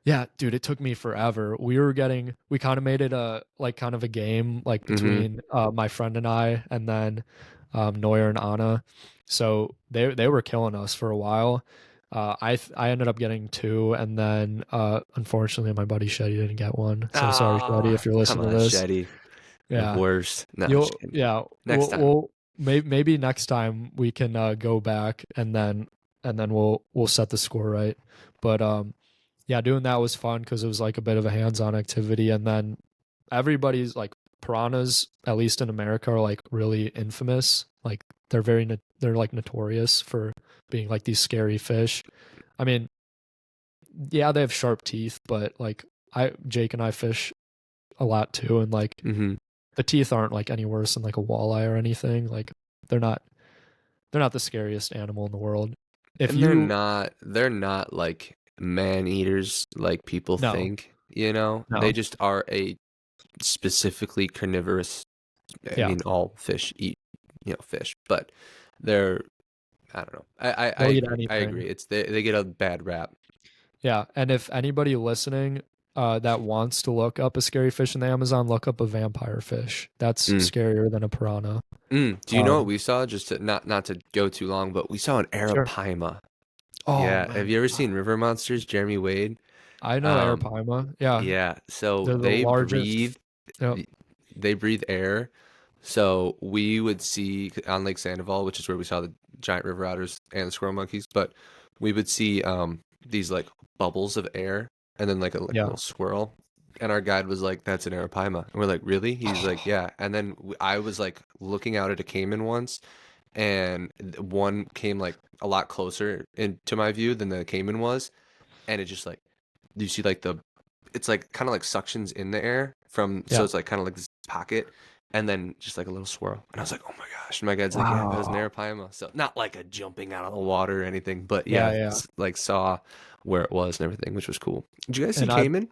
yeah, dude, it took me forever. We kind of made it a like kind of a game like Hmm. between my friend and I, and then Neuer and Anna. So they were killing us for a while. I ended up getting two, and then unfortunately my buddy Shetty didn't get one. So sorry, Shetty, Ah, if you're come listening to on, this. Shetty. The Yeah, worst. No, I'm just you'll kidding. yeah Next time. we'll maybe next time we can go back and then we'll set the score right. But yeah, doing that was fun because it was like a bit of a hands-on activity, and then everybody's like piranhas, at least in America, are like really infamous. Like they're like notorious for being like these scary fish. I mean, yeah, they have sharp teeth, but like Jake and I fish a lot too, and like Hmm. the teeth aren't like any worse than like a walleye or anything. Like they're not they're not the scariest animal in the world. If And you they're not like man eaters like people no think, you know? They no just are a specifically carnivorous. I yeah mean, all fish eat, fish, but they're, I don't know. I they'll eat agree. I anything. agree. They get a bad rap. Yeah, and if anybody listening that wants to look up a scary fish in the Amazon, look up a vampire fish. That's Mm. scarier than a piranha. Do you know what Um, we saw? Just to not to go too long, but we saw an sure. arapaima. Oh Yeah, have my you ever seen god, River Monsters, Jeremy Wade? I know Um, arapaima. Yeah, yeah, so they're the largest. Yep. they breathe air. So we would see on Lake Sandoval, which is where we saw the giant river otters and the squirrel monkeys, but we would see these like bubbles of air and then like a Yeah. little swirl. And our guide was like, "That's an arapaima." And we're like, "Really?" He's like, "Yeah." And then I was like looking out at a caiman once, and one came like a lot closer into my view than the caiman was, and it just like you see like it's like kind of like suctions in the air from, so Yeah. it's like kind of like this pocket, and then just like a little swirl, and I was like, oh my gosh. And my guide's like, yeah, that was an Wow. arapaima. So not like a jumping out of the water or anything, but Yeah, yeah, yeah. like saw where it was and everything, which was cool. Did you guys see And I caiman?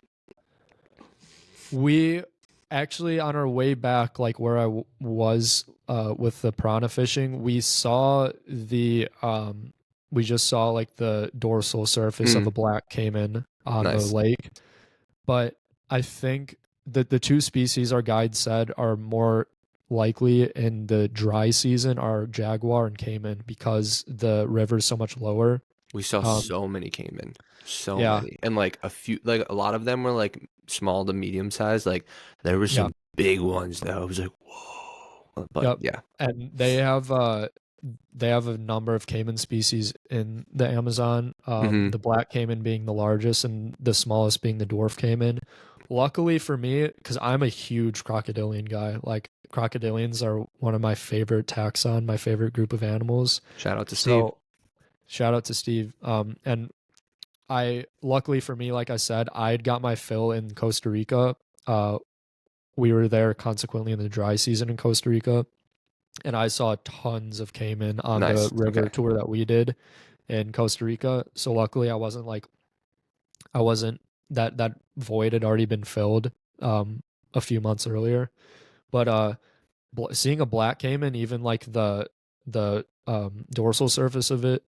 we actually on our way back, like where was with the piranha fishing, we just saw like the dorsal surface of Mm, a black caiman on the nice. lake. But I think that the two species our guide said are more likely in the dry season are jaguar and caiman because the river's so much lower. We saw Um, so many caiman, so yeah, many, and like a lot of them were like small to medium size. Like there were yeah, some big ones though. I was like, whoa. But yep. yeah. And they have a number of caiman species in the Amazon. Hmm. The black caiman being the largest and the smallest being the dwarf caiman. Luckily for me, because I'm a huge crocodilian guy, like crocodilians are one of my favorite taxon, my favorite group of animals. Shout out to Steve. So shout out to Steve. And luckily for me, like I said, I'd got my fill in Costa Rica. We were there consequently in the dry season in Costa Rica, and I saw tons of caiman on the Nice. river Okay. tour that we did in Costa Rica. So luckily, I wasn't that void had already been filled a few months earlier. But seeing a black caiman, even like the dorsal surface of it,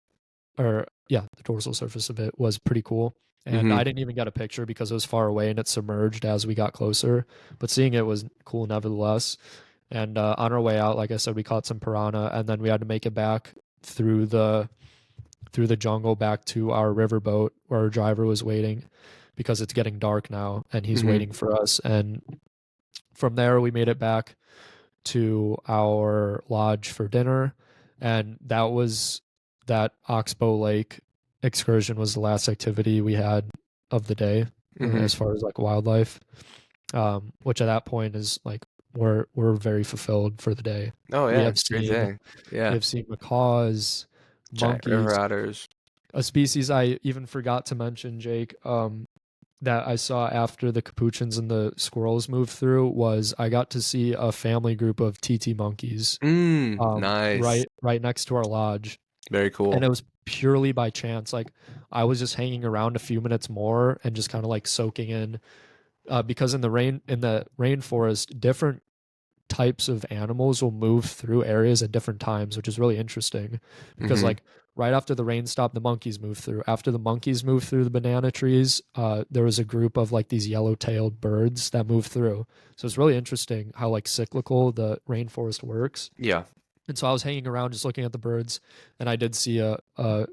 or yeah, the dorsal surface of it was pretty cool. And Hmm. I didn't even get a picture because it was far away and it submerged as we got closer. But seeing it was cool nevertheless. And on our way out, like I said, we caught some piranha, and then we had to make it back through the jungle back to our riverboat where our driver was waiting because it's getting dark now, and he's Hmm. waiting for us. And from there, we made it back to our lodge for dinner, and that Oxbow Lake excursion was the last activity we had of the day Hmm. as far as like wildlife, which at that point is like we're very fulfilled for the day. Oh We yeah, have great seen day. we Yeah. have seen macaws, Giant river monkeys, otters. a species I even forgot to mention, Jake, that I saw after the capuchins and the squirrels moved through was I got to see a family group of TT monkeys Nice. right next to our lodge. Very And cool. it was purely by chance. Like I was just hanging around a few minutes more and just kind of like soaking in because in the rainforest, different types of animals will move through areas at different times, which is really interesting because Mm-hmm. like right after the rain stopped, the monkeys moved through. After the monkeys moved through the banana trees, there was a group of like these yellow-tailed birds that moved through. So it's really interesting how like cyclical the rainforest works. Yeah. And so I was hanging around just looking at the birds, and I did see a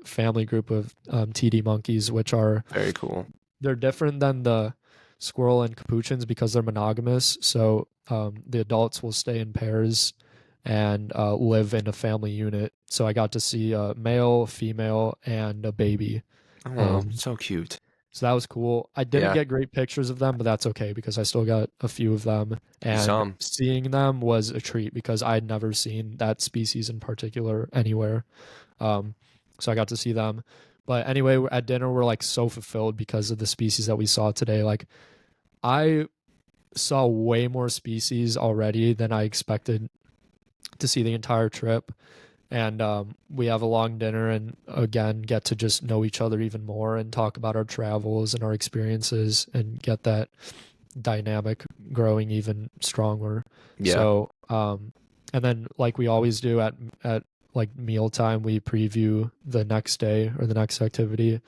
family group of TD monkeys, which are Very cool. they're different than the squirrel and capuchins because they're monogamous. So the adults will stay in pairs and live in a family unit. So I got to see a male, female, and a baby. Oh, Um, so cute. so that was cool. I didn't Yeah. get great pictures of them, but that's okay because I still got a few of them. You saw And 'em. seeing them was a treat because I'd never seen that species in particular anywhere. Um, so I got to see them. But anyway, at dinner, we're like so fulfilled because of the species that we saw today. Like, I saw way more species already than I expected to see the entire trip. And we have a long dinner and again get to just know each other even more and talk about our travels and our experiences and get that dynamic growing even stronger. Yeah. So, and then like we always do at like mealtime, we preview the next day or the next activity,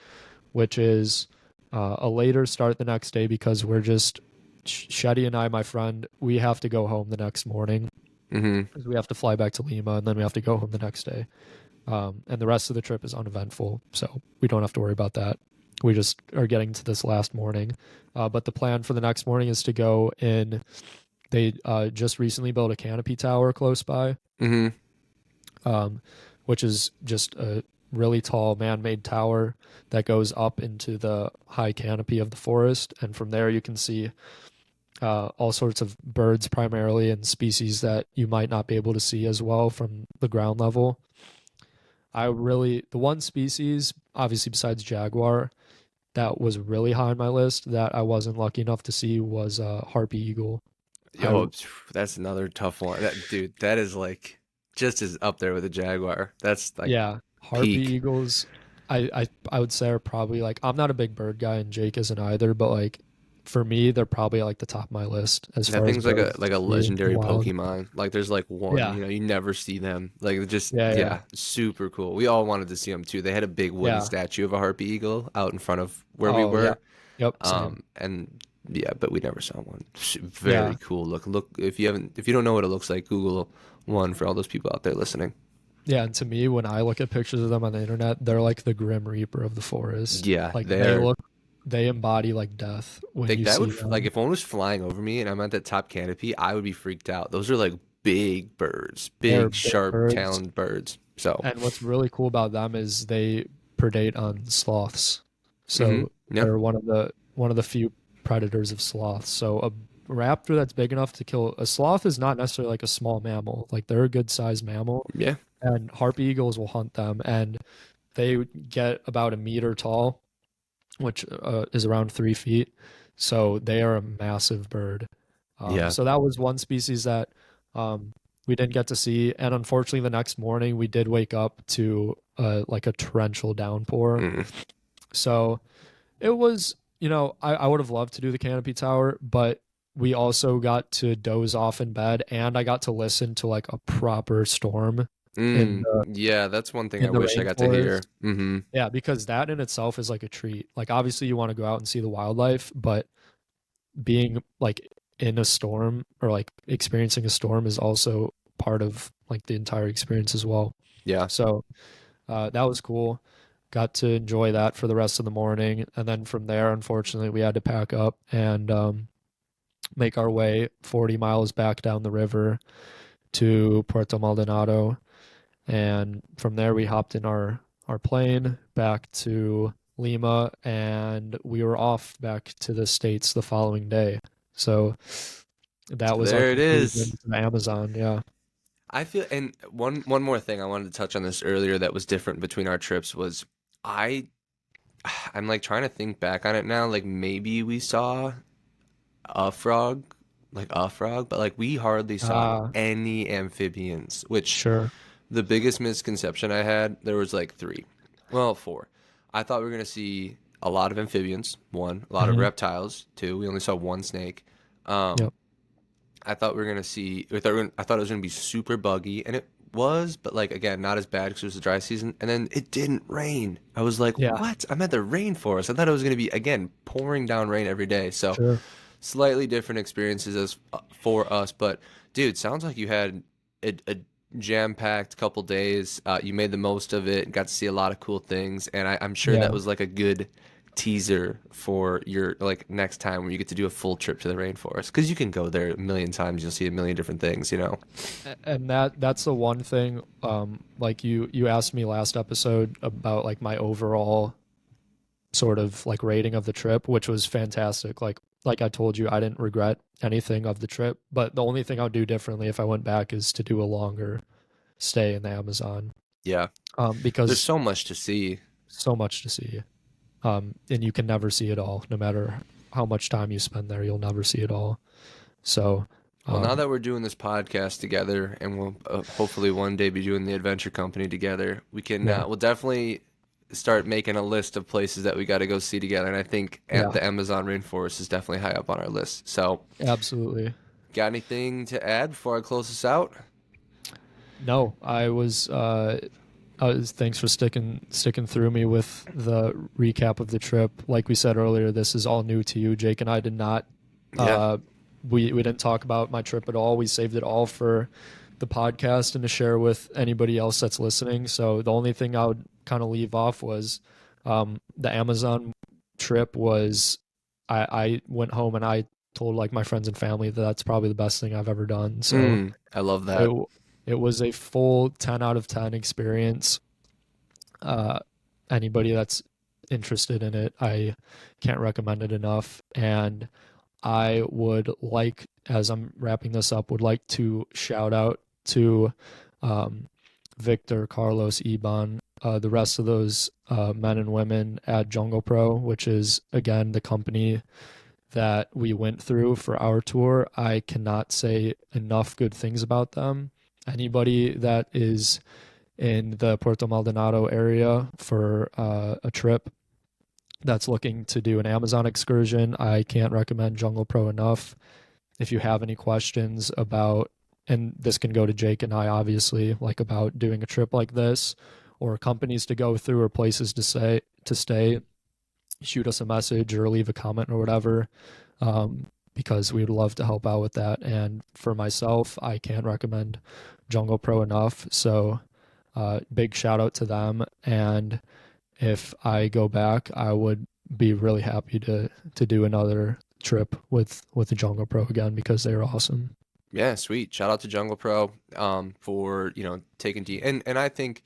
which is a later start the next day because we're just Shetty and I, my friend, we have to go home the next morning Mm-hmm. because we have to fly back to Lima and then we have to go home the next day. And the rest of the trip is uneventful, so we don't have to worry about that. We just are getting to this last morning. But the plan for the next morning is to go in. They just recently built a canopy tower close by, Mm-hmm. um, which is just a really tall man-made tower that goes up into the high canopy of the forest, and from there you can see all sorts of birds primarily and species that you might not be able to see as well from the ground level. The one species, obviously besides jaguar, that was really high on my list that I wasn't lucky enough to see was harpy eagle. I Yo, that's another tough one. Dude, that is like just as up there with a jaguar. That's like Yeah, harpy peak. eagles. I would say are probably like I'm not a big bird guy and Jake isn't either, but like for me they're probably like the top of my list as That far as thing's like a birds like a to see in the legendary wild. Pokemon. Like there's like one, Yeah, you never see them. Like it just yeah, yeah, yeah, super cool. We all wanted to see them too. They had a big wooden yeah. statue of a harpy eagle out in front of where we Oh yeah, were. yep, same. And yeah, but we never saw one. Very Yeah, cool. Look if you don't know what it looks like, Google one for all those people out there listening. yeah. And to me, when I look at pictures of them on the internet, they're like the Grim Reaper of the forest. Yeah, Like they're they embody like death when like you that would see like them. if one was flying over me and I'm at that top canopy, I would be freaked out. Those are like big birds, They're big big sharp birds. taloned birds. So, And what's really cool about them is they predate on sloths. So yeah, they're one of the few predators of sloths. So a raptor that's big enough to kill a sloth is not necessarily like a small mammal. Like they're a good sized mammal, yeah, and harpy eagles will hunt them, and they get about a meter tall, which is around 3 feet. So they are a massive bird. yeah. So that was one species that um, we didn't get to see, and unfortunately, the next morning we did wake up to like a torrential downpour. Mm. So it was, I would have loved to do the canopy tower, but we also got to doze off in bed, and I got to listen to like a proper storm in the Yeah, that's one thing I in the wish I got to rainforest. hear. Mm-hmm. Yeah, because that in itself is like a treat. Like obviously you want to go out and see the wildlife, but being like in a storm or like experiencing a storm is also part of like the entire experience as well. Yeah. So that was cool. Got to enjoy that for the rest of the morning, and then from there, unfortunately, we had to pack up and make our way 40 miles back down the river to Puerto Maldonado, and from there we hopped in our plane back to Lima, and we were off back to the States the following day. So that So was our there it conclusion is. to the Amazon. Yeah. I feel, and one more thing I wanted to touch on this earlier that was different between our trips was I I'm like trying to think back on it now. Like maybe we saw a frog, like a frog, but like we hardly saw Ah, any amphibians, which sure. the biggest misconception I had, there was like three. Well, four. I thought we were gonna see a lot of amphibians, one, a lot of Hmm. reptiles, two. We only saw one snake. Um, Yep. I thought we were gonna see. I thought it was gonna be super buggy, and it was, but like again, not as bad because it was the dry season. And then it didn't rain. I was like, Yeah, "What? I'm at the rainforest." I thought it was gonna be again pouring down rain every day. So sure. slightly different experiences as for us. But dude, sounds like you had a jam-packed couple days. You made the most of it. Got to see a lot of cool things, and I'm sure that Yeah. was like a good teaser for your like next time where you get to do a full trip to the rainforest because you can go there a million times. You'll see a million different things. You know. And that's the one thing, like you asked me last episode about like my overall sort of like rating of the trip, which was fantastic. Like I told you, I didn't regret anything of the trip, but the only thing I would do differently if I went back is to do a longer stay in the Amazon, Yeah. There's because so much to see. so much to see, and you can never see it all. No matter how much time you spend there, you'll never see it all. So, Well, now um, that we're doing this podcast together, and we'll hopefully one day be doing the adventure company together, we can yeah, we'll definitely start making a list of places that we got to go see together. And I think yeah, the Amazon rainforest is definitely high up on our list. So, absolutely. got anything to add before I close this out? No, thanks for sticking through me with the recap of the trip. Like we said earlier, this is all new to you. Jake and I did not Yeah, uh we didn't talk about my trip at all. We saved it all for the podcast and to share with anybody else that's listening. So the only thing I would kind of leave off was the Amazon trip was I went home and I told like my friends and family that that's probably the best thing I've ever done. So I love it that. it was a full 10 out of 10 experience. Uh, Anybody that's interested in it, I can't recommend it enough. And I would like, as I'm wrapping this up, would like to shout out to um, Victor, Carlos, Iban, the rest of those men and women at Jungle Pro, which is again the company that we went through for our tour. I cannot say enough good things about them. Anybody that is in the Puerto Maldonado area for a trip that's looking to do an Amazon excursion, I can't recommend Jungle Pro enough. If you have any questions about, and this can go to Jake and I obviously, like about doing a trip like this, or companies to go through, or places to stay, shoot us a message or leave a comment or whatever, because we would love to help out with that. And for myself, I can't recommend Jungle Pro enough. So, big shout out to them. And if I go back, I would be really happy to do another trip with the Jungle Pro again because they were awesome. Yeah, sweet. Shout out to Jungle Pro for taking and I think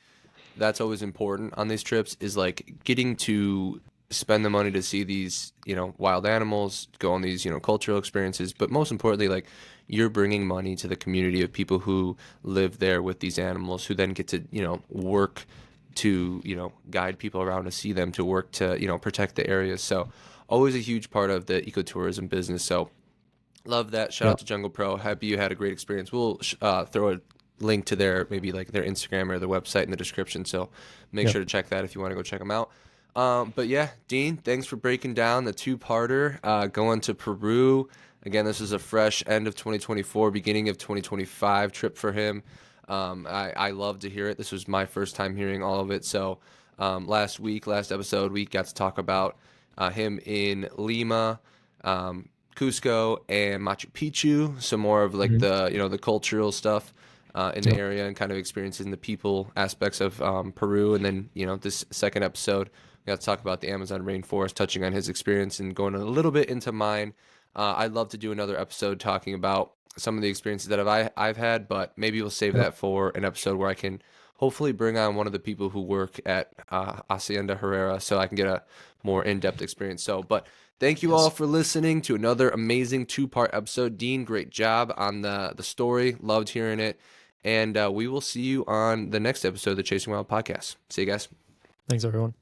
that's always important on these trips is like getting to spend the money to see these, wild animals, go on these, cultural experiences, but most importantly, like you're bringing money to the community of people who live there with these animals who then get to, work to, guide people around to see them, to work to, protect the areas. So always a huge part of the ecotourism business. So love that. Shout out Yep. to Jungle Pro. Happy you had a great experience. We'll throw a link to their maybe like their Instagram or their website in the description. So make Yep. sure to check that if you want to go check them out. But yeah, Dean, thanks for breaking down the two-parter going to Peru. Again, this is a fresh end of 2024, beginning of 2025 trip for him. I love to hear it. This was my first time hearing all of it. So last episode, we got to talk about him in Lima. Cusco and Machu Picchu, some more of like Mhm. the cultural stuff in the Yep. area and kind of experiencing the people aspects of Peru. And then this second episode, we got to talk about the Amazon rainforest, touching on his experience and going a little bit into mine. I'd love to do another episode talking about some of the experiences that I've had, but maybe we'll save Yep. that for an episode where I can hopefully bring on one of the people who work at Hacienda Herrera so I can get a more in-depth experience. So, but thank you all Yes. for listening to another amazing two-part episode. Dean, great job on the story. Loved hearing it. And we will see you on the next episode of the Chasing Wild podcast. See you guys. Thanks everyone.